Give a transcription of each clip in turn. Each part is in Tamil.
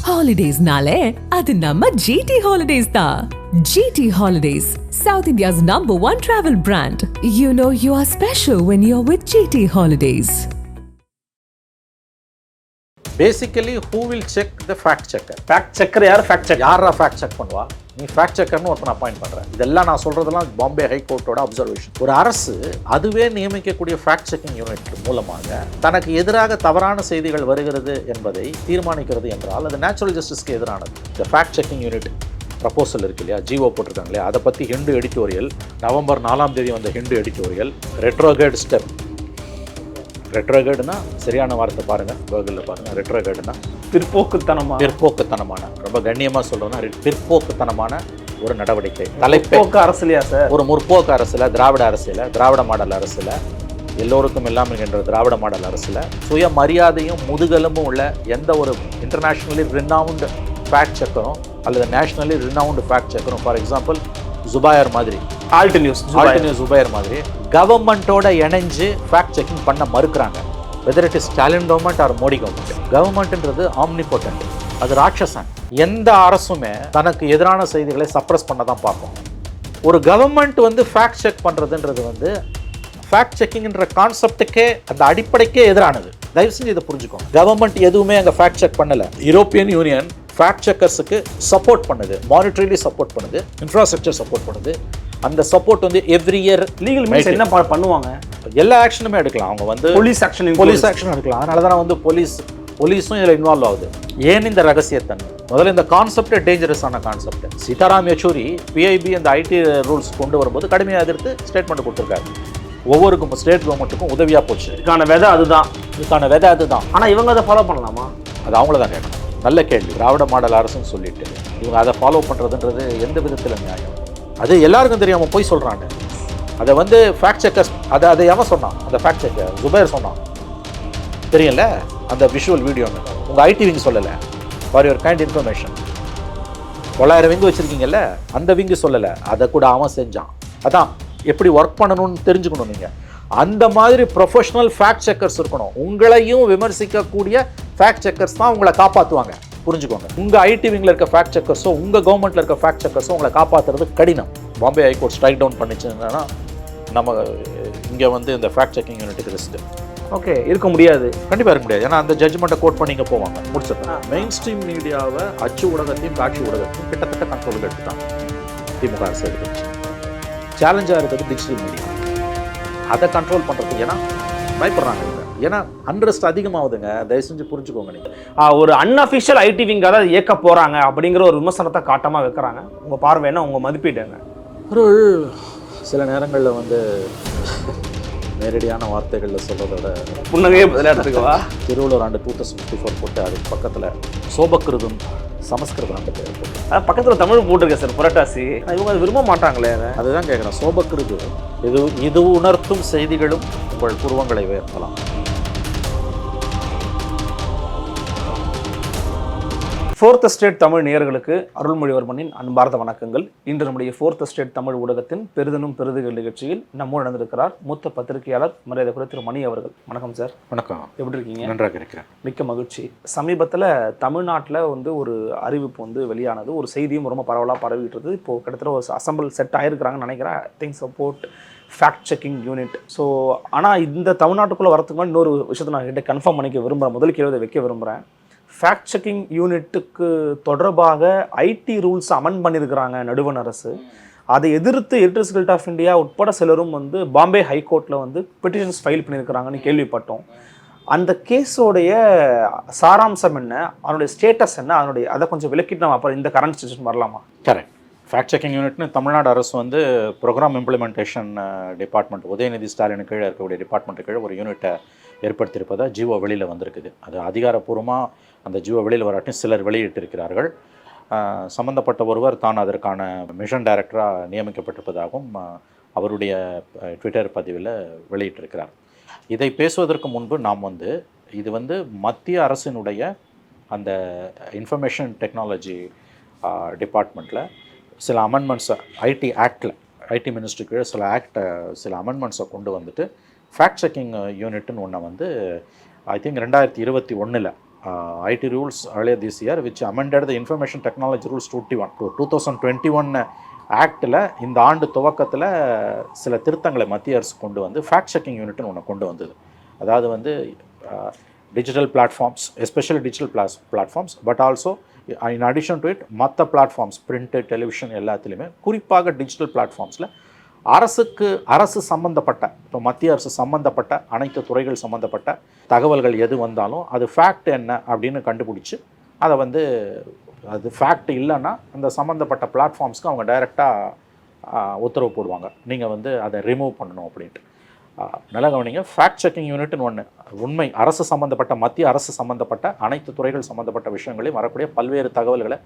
Holidays nale, adu namma GT Holidays da. GT Holidays, South India's #1 travel brand. You know you are special when you're with GT Holidays. Basically, who will check the fact checker? Fact checker யார் fact check? யாரா fact check பண்ணுவா? நீ fact checkerனு ஒருத்தனை அப்பாயிண்ட் பண்ற. இதெல்லாம் நான் சொல்றதெல்லாம் பாம்பே ஹை கோர்ட்டோட அப்சர்வேஷன். ஒரு அரசு அதுவே நியமிக்கக்கூடிய ஃபேக்ட் செக்கிங் யூனிட் மூலமாக தனக்கு எதிராக தவறான செய்திகள் வருகிறது என்பதை தீர்மானிக்கிறது என்றால் அது நேச்சுரல் ஜஸ்டிஸ்க்கு எதிரானது. இந்த ஃபேக்ட் செக்கிங் யூனிட் ப்ரப்போசல் இருக்கு இல்லையா, ஜிஓ போட்டிருக்காங்க இல்லையா, அதை பற்றி ஹிண்டு எடிட்டோரியல் நவம்பர் 4 வந்த ஹிண்டு எடிட்டோரியல் ரெட்ரோகேட் ஸ்டெப். ரெட்ரோகேடுனா சரியான வார்த்தை பாருங்கள், கூகுளில் பாருங்கள். ரெட்ரோகேடுனா பிற்போக்குத்தனமான ரொம்ப கண்ணியமாக சொல்கிறோன்னா பிற்போக்குத்தனமான ஒரு நடவடிக்கை. தலைப்போக்கு அரசியலையா சார்? ஒரு முற்போக்கு அரசில், திராவிட அரசியல், திராவிட மாடல் அரசில், எல்லோருக்கும் இல்லாமல் என்ற திராவிட மாடல் அரசில் சுயமரியாதையும் முதுகெலும்பும் உள்ள எந்த ஒரு இன்டர்நேஷ்னலி ரினவுண்டு ஃபேக்ட் செக்கரும் அல்லது நேஷ்னலி ரினவுண்டு ஃபேக்ட் செக்கரும், ஃபார் எக்ஸாம்பிள் ஜுபாயர் மாதிரி, ஆல்ட் நியூஸ் ஜுபாயர் மாதிரி கவர்மெண்ட்டோட இணைஞ்சு ஃபேக்ட் செக்கிங் பண்ண மறுக்கிறாங்க. Whether it is Stalin government or Modi government. கவர்மெண்ட்ன்றது ஆம்னிபோட்டன்ட், அது ராட்சசன். எந்த அரசுமே தனக்கு எதிரான செய்திகளை சப்ரஸ் பண்ண தான் பார்க்கும். ஒரு கவர்மெண்ட் ஃபேக்ட் செக் பண்ணுறதுன்றது ஃபேக்ட் செக்கிங்ன்ற கான்செப்டுக்கே, அந்த அடிப்படைக்கே எதிரானது. தயவு செஞ்சு இதை புரிஞ்சுக்கோங்க. கவர்மெண்ட் எதுவுமே அங்கே ஃபேக்ட் செக் பண்ணலை. யூரோப்பியன் யூனியன் ஃபேக்ட் செக்கர்ஸுக்கு சப்போர்ட் பண்ணுது, மானிட்டரிலி சப்போர்ட் பண்ணுது, இன்ஃப்ராஸ்ட்ரக்சர் சப்போர்ட் பண்ணுது. அந்த support every year legal means என்ன பண்ணுவாங்க, எல்லா ஆக்ஷனுமே எடுக்கலாம். அவங்க போலீஸ் ஆக்ஷன் எடுக்கலாம். அதனால தான் போலீஸும் இதில் இன்வால்வ் ஆகுது. ஏன் இந்த ரகசியத்தன்மை? முதல்ல இந்த கான்செப்டே டேஞ்சரஸான கான்செப்ட். சீதாராம் யெச்சூரி பிஐபி அந்த ஐடி ரூல்ஸ் கொண்டு வரும்போது கடுமையாக எதிர்த்து ஸ்டேட்மெண்ட் கொடுத்துருக்காரு. ஒவ்வொருக்கும் ஸ்டேட் கவர்மெண்ட்டுக்கும் உதவியாக போச்சு. இதுக்கான விதை அதுதான். ஆனால் இவங்க அதை ஃபாலோ பண்ணலாமா? அது அவங்கள தான் கேட்கணும். நல்ல கேள்வி. திராவிட மாடல் அரசுன்னு சொல்லிட்டு இவங்க அதை ஃபாலோ பண்ணுறதுன்றது எந்த விதத்தில் நியாயம்? அது எல்லாருக்கும் தெரியாமல் போய் சொல்கிறாங்க. அதை ஃபேக்ட் செக்கர்ஸ் அதை எவன் சொன்னான்? அந்த ஃபேக்ட் செக்கர் ஜுபைர் சொன்னான், தெரியல. அந்த விஷுவல் வீடியோன்னு உங்கள் ஐடி விங்கு சொல்லலை. For your kind information, 900 wing வச்சுருக்கீங்கல்ல, அந்த விங்கு சொல்லலை. அதை கூட அவன் செஞ்சான். அதான் எப்படி ஒர்க் பண்ணணும்னு தெரிஞ்சுக்கணும். நீங்கள் அந்த மாதிரி ப்ரொஃபஷனல் ஃபேக்ட் செக்கர்ஸ் இருக்கணும். உங்களையும் விமர்சிக்கக்கூடிய ஃபேக்ட் செக்கர்ஸ் தான் உங்களை காப்பாற்றுவாங்க. புரிஞ்சுக்கோங்க. உங்கள் ஐடி விங்கில் இருக்க ஃபேக்ட் செக்கர்ஸோ உங்கள் கவர்மெண்ட்டில் இருக்க ஃபேக்ட் செக்கர்ஸோ உங்களை காப்பாற்றுறது கடினம். பாம்பே ஹைகோர்ட் ஸ்ட்ரைக் டவுன் பண்ணிச்சுன்னா நம்ம இங்கே இந்த ஃபேக்ட் செக்கிங் யூனிட்டுக்கு ரிஸ்க். ஓகே, இருக்க முடியாது, கண்டிப்பாக இருக்க முடியாது. ஏன்னா அந்த ஜட்ஜ்மெண்ட்டை கோட் பண்ணி இங்கே போவாங்க. முடிச்சிருக்கேன். மெயின் ஸ்ட்ரீம் மீடியாவை, அச்சு ஊடகத்தையும் காட்சி ஊடகத்தையும் கிட்டத்தட்ட கண்ட்ரோலுக்கு எடுத்துட்டாங்க திமுக அரசு எடுத்துச்சு. சேலஞ்சாக இருக்கிறது டிஜிட்டல் மீடியா. அதை கண்ட்ரோல் பண்ணுறதுக்கு ஏன்னா பயப்படுறாங்க. ஏன்னா அன்ரெஸ்ட் அதிகமாகுதுங்க. தயவு செஞ்சு புரிஞ்சுக்கோங்க. நீங்கள் ஒரு அன்அஃபிஷியல் ஐடி விங்காக தான் இயக்க போகிறாங்க அப்படிங்கிற ஒரு விமர்சனத்தை காட்டமாக வைக்கிறாங்க. உங்கள் பார்வை என்ன, உங்கள் மதிப்பீடுங்க? ஒரு சில நேரங்களில் நேரடியான வார்த்தைகளில் சொல்கிறதோட புன்னகையே விளையாட்டுக்குவா திருவள்ளுவர் ஆண்டு 2054 போட்டு அதுக்கு பக்கத்தில் சோபக்கிருதம் சமஸ்கிருதம் ஆண்டு பேர் போட்டு பக்கத்தில் தமிழ் போட்டிருக்கேன் சார், புரட்டாசி. இவங்க அதை விரும்ப மாட்டாங்களே. அதுதான் கேட்குறேன். சோபக்கிருது இது உணர்த்தும் செய்திகளும் உங்கள் புருவங்களை உயர்த்தலாம். ஃபோர்த் ஸ்டேட் தமிழ் நேயர்களுக்கு அருள்மொழிவர்மனின் அன்பார்ந்த வணக்கங்கள். இன்று நம்முடைய ஃபோர்த் ஸ்டேட் தமிழ் ஊடகத்தின் பெரிதனும் பெரிதுகள் நிகழ்ச்சியில் நம்மோடு நடந்திருக்கிறார் மூத்த பத்திரிகையாளர் மரியாதைக்குரிய திரு மணி அவர்கள். வணக்கம் சார். வணக்கம். எப்படி இருக்கீங்க? நன்றாக இருக்கிறேன். மிக்க மகிழ்ச்சி. சமீபத்தில் தமிழ்நாட்டில் ஒரு அறிவிப்பு வெளியானது, ஒரு செய்தியும் ரொம்ப பரவலாக பரவிட்டு. இப்போது கிட்டத்தட்ட ஒரு அசம்பிள் செட் ஆகிருக்கிறாங்கன்னு நினைக்கிறேன். I think support fact checking unit. So ஆனால் இந்த தமிழ்நாட்டுக்குள்ளே வரதுக்கு முன்னாடி இன்னொரு விஷயத்தை நான் கிட்ட கன்ஃபார்ம் பண்ணிக்க விரும்புகிறேன். முதல் கேள்வி வைக்க விரும்புகிறேன். ஃபேக்ட் செக்கிங் யூனிட்டுக்கு தொடர்பாக ஐடி ரூல்ஸ் அமெண்ட் பண்ணியிருக்கிறாங்க நடுவண் அரசு. அதை எதிர்த்து எடிட்டர்ஸ் கில்ட் ஆஃப் இந்தியா உட்பட சிலரும் பாம்பே ஹைகோர்ட்டில் பெட்டிஷன்ஸ் ஃபைல் பண்ணியிருக்கிறாங்கன்னு கேள்விப்பட்டோம். அந்த கேஸோடைய சாராம்சம் என்ன, அதனுடைய ஸ்டேட்டஸ் என்ன, அதை கொஞ்சம் விளக்கிட்டு நம்ம அப்புறம் இந்த கரண்ட் சிச்சுவேஷன் வரலாமா? கரெக்ட். ஃபேக்ட் செக்கிங் யூனிட்னு தமிழ்நாடு அரசு program implementation department, Udhayanidhi Stalin கீழே இருக்கக்கூடிய டிபார்ட்மெண்ட்டு கீழே ஒரு யூனிட்டை ஏற்படுத்தியிருப்பதா ஜிஓ வெளியில் வந்திருக்குது. அது அதிகாரப்பூர்வமாக அந்த ஜிஓ வெளியில் வராட்டும் சிலர் வெளியிட்டிருக்கிறார்கள். சம்பந்தப்பட்ட ஒருவர் தான் அதற்கான மிஷன் டைரக்டராக நியமிக்கப்பட்டிருப்பதாகவும் அவருடைய ட்விட்டர் பதிவில் வெளியிட்டிருக்கிறார். இதை பேசுவதற்கு முன்பு நாம் இது மத்திய அரசினுடைய அந்த இன்ஃபர்மேஷன் டெக்னாலஜி டிபார்ட்மெண்ட்டில் சில அமெண்ட்மெண்ட்ஸை ஐடி மினிஸ்ட்ரிக்கு சில அமெண்ட்மெண்ட்ஸை கொண்டு ஃபேக்ட் செக்கிங் யூனிட்னு ஒன்றை I think 2021 IT rules earlier this year, which amended the Information Technology Rules 2021 ஆக்டில் இந்த ஆண்டு துவக்கத்தில் சில திருத்தங்களை மத்திய அரசு கொண்டு வந்து ஃபேக்ட் செக்கிங் யூனிட்னு ஒன்று கொண்டு வந்தது. அதாவது வந்து digital platforms, especially digital platforms, but also in addition to it மற்ற பிளாட்ஃபார்ம்ஸ், பிரிண்ட்டு, டெலிவிஷன் எல்லாத்துலேயுமே, குறிப்பாக டிஜிட்டல் பிளாட்ஃபார்ம்ஸில் அரசு சம்மந்தப்பட்ட, இப்போ மத்திய அரசு சம்மந்தப்பட்ட அனைத்து துறைகள் சம்மந்தப்பட்ட தகவல்கள் எது வந்தாலும் அது ஃபேக்ட் என்ன அப்படின்னு கண்டுபிடிச்சி அதை வந்து அது ஃபேக்ட் இல்லைன்னா அந்த சம்மந்தப்பட்ட பிளாட்ஃபார்ம்ஸ்க்கு அவங்க டைரெக்டாக உத்தரவு போடுவாங்க, நீங்கள் வந்து அதை ரிமூவ் பண்ணணும் அப்படின்ட்டு. நல்லா கவனிங்க, ஃபேக்ட் செக்கிங் யூனிட்னு ஒன்று உண்மை அரசு சம்மந்தப்பட்ட, மத்திய அரசு சம்மந்தப்பட்ட அனைத்து துறைகள் சம்மந்தப்பட்ட விஷயங்களையும் வரக்கூடிய பல்வேறு தகவல்களை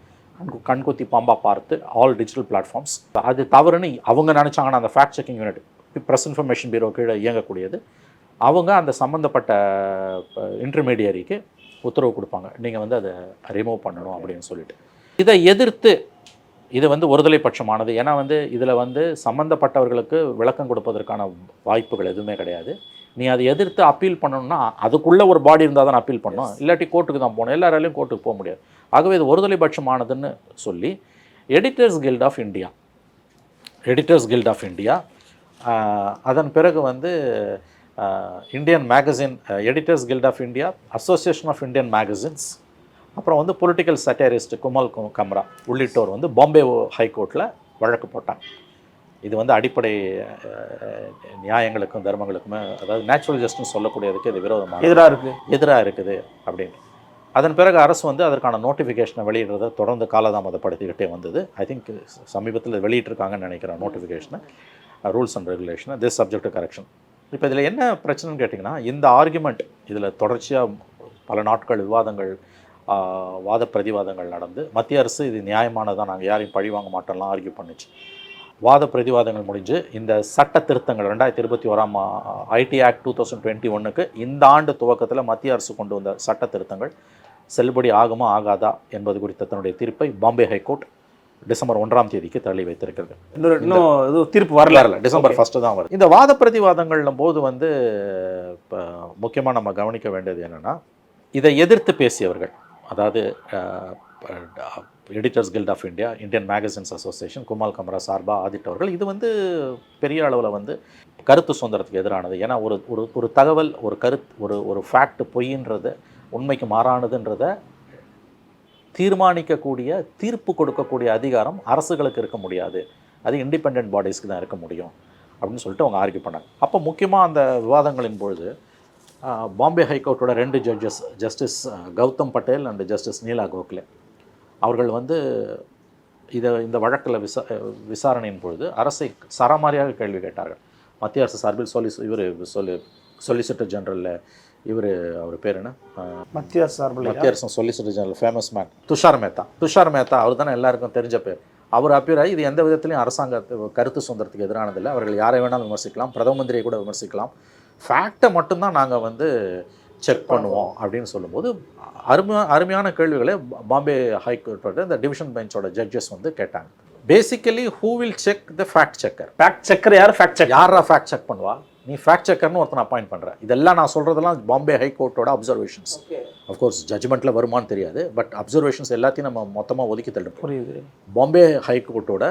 கண்குத்தி பாம்பா பார்த்து ஆல் டிஜிட்டல் பிளாட்ஃபார்ம்ஸ் அது தவறுன்னு அவங்க நினச்சாங்கன்னா அந்த fact checking unit press information bureau கீழே இயங்கக்கூடியது, அவங்க அந்த சம்மந்தப்பட்ட இன்டர்மீடியரிக்கு உத்தரவு கொடுப்பாங்க, நீங்கள் வந்து அதை ரிமூவ் பண்ணணும் அப்படின்னு சொல்லிட்டு. இதை எதிர்த்து இது வந்து ஒருதலை பட்சமானது. ஏன்னா வந்து இதில் வந்து சம்மந்தப்பட்டவர்களுக்கு விளக்கம் கொடுப்பதற்கான வாய்ப்புகள் எதுவுமே கிடையாது. நீ அதை எதிர்த்து அப்பீல் பண்ணணும்னா அதுக்குள்ளே ஒரு பாடி இருந்தால் தான் அப்பீல் பண்ணணும், இல்லாட்டி கோர்ட்டுக்கு தான் போகணும், எல்லாராலையும் கோர்ட்டுக்கு போக முடியாது. ஆகவே இது ஒருதலை பட்சமானதுன்னு சொல்லி எடிட்டர்ஸ் கில்ட் ஆஃப் இந்தியா அதன் பிறகு வந்து Indian magazine, editors guild of India, association of Indian magazines, அப்புறம் வந்து பொலிட்டிக்கல் சட்டரிஸ்ட் குமால் கம்ரா உள்ளிட்டோர் வந்து பாம்பே ஹைகோர்ட்டில் வழக்கு போட்டாங்க. இது வந்து அடிப்படை நியாயங்களுக்கும் தர்மங்களுக்குமே, அதாவது நேச்சுரல் ஜஸ்டிஸ் சொல்லக்கூடியதுக்கு இது விரோதமாக எதிராக இருக்குது அப்படின்னு. அதன் பிறகு அரசு வந்து அதற்கான நோட்டிஃபிகேஷனை வெளியிடுறதை தொடர்ந்து காலதாமதப்படுத்திக்கிட்டே வந்தது. ஐ திங்க் சமீபத்தில் வெளியிட்டிருக்காங்கன்னு நினைக்கிறேன் நோட்டிஃபிகேஷனை, ரூல்ஸ் அண்ட் ரெகுலேஷனை, திஸ் சப்ஜெக்ட் டு கரெக்ஷன். இப்போ இதில் என்ன பிரச்சனைன்னு கேட்டிங்கன்னா, இந்த ஆர்குமெண்ட் இதில் தொடர்ச்சியாக பல நாட்கள் விவாதங்கள், வாத பிரதிவாதங்கள் நடந்து மத்திய அரசு இது நியாயமானதான், நாங்கள் யாரையும் பழி வாங்க மாட்டோம்லாம் ஆர்கியூ பண்ணிச்சு. வாத பிரதிவாதங்கள் முடிஞ்சு இந்த சட்ட திருத்தங்கள் 2021 IT ஆக்ட் 2021க்கு இந்த ஆண்டு துவக்கத்தில் மத்திய அரசு கொண்டு வந்த சட்ட திருத்தங்கள் செல்லுபடி ஆகுமா ஆகாதா என்பது குறித்த தன்னுடைய தீர்ப்பை பாம்பே ஹைகோர்ட் டிசம்பர் 1ஆம் தேதிக்கு தள்ளி வைத்திருக்கிறது. இன்னும் இது தீர்ப்பு வரல, டிசம்பர் 1 தான் வருது. இந்த வாத பிரதிவாதங்கள்னும் போது வந்து இப்போ முக்கியமாக நம்ம கவனிக்க வேண்டியது என்னென்னா, இதை எதிர்த்து பேசியவர்கள், அதாவது editors guild of India, Indian magazines association, Kunal Kamra சார்பா ஆதிட்டவர்கள், இது வந்து பெரிய அளவில் வந்து கருத்து சுதந்திரத்துக்கு எதிரானது. ஏன்னா ஒரு தகவல், ஒரு ஒரு ஃபேக்ட் பொய்ன்றது, உண்மைக்கு மாறானதுன்றதை தீர்மானிக்கக்கூடிய, தீர்ப்பு கொடுக்கக்கூடிய அதிகாரம் அரசுகளுக்கு இருக்க முடியாது, அது இண்டிபெண்ட் பாடிஸ்க்கு தான் இருக்க முடியும் அப்படின்னு சொல்லிட்டு அவங்க ஆர்கியூ பண்ணாங்க. அப்போ முக்கியமாக அந்த விவாதங்களின் பொழுது பாம்பே ஹைகோர்ட்டோட 2 judges, justice Gautam Patel and justice Neela Gokhale, அவர்கள் வந்து இந்த வழக்கில் விசாரணையின் பொழுது அரசை சரமாரியாக கேள்வி கேட்டார்கள். மத்திய அரசு சார்பில் சொலிசிட்டர் ஜெனரலில் அவர் பேர் என்ன, மத்திய அரசு solicitor general famous man Tushar Mehta, அவர் தானே எல்லாருக்கும் தெரிஞ்ச பேர். அவர் அப்பியராகி இது எந்த விதத்துலையும் அரசாங்க கருத்து சுதந்திரத்துக்கு எதிரானதில்லை, அவர்கள் யாரை வேணாலும் விமர்சிக்கலாம், பிரதம மந்திரியை கூட விமர்சிக்கலாம், ஃபேக்டை மட்டும்தான் நாங்கள் வந்து செக் பண்ணுவோம் அப்படின்னு சொல்லும்போது அருமையான கேள்விகளை பாம்பே ஹைகோர்ட்டோட இந்த டிவிஷன் பெஞ்சோட ஜட்ஜஸ் வந்து கேட்டாங்க. Basically who will check the fact checker யாரா ஃபேக்ட் செக் பண்ணுவா, நீ ஃபேக்ட் செக்கர்னு ஒருத்தனை அப்பாயிண்ட் பண்ணுற. இதெல்லாம் நான் சொல்கிறதெல்லாம் பாம்பே ஹைகோர்ட்டோட அப்சர்வேஷன்ஸ். அஃப்கோர்ஸ் ஜட்ஜ்மெண்ட்டில் வருமானு தெரியாது, பட் அப்சர்வேஷன்ஸ் எல்லாத்தையும் நம்ம மொத்தமாக ஒதுக்கி தள்ளும். புரியுது. பாம்பே ஹைகோர்ட்டோட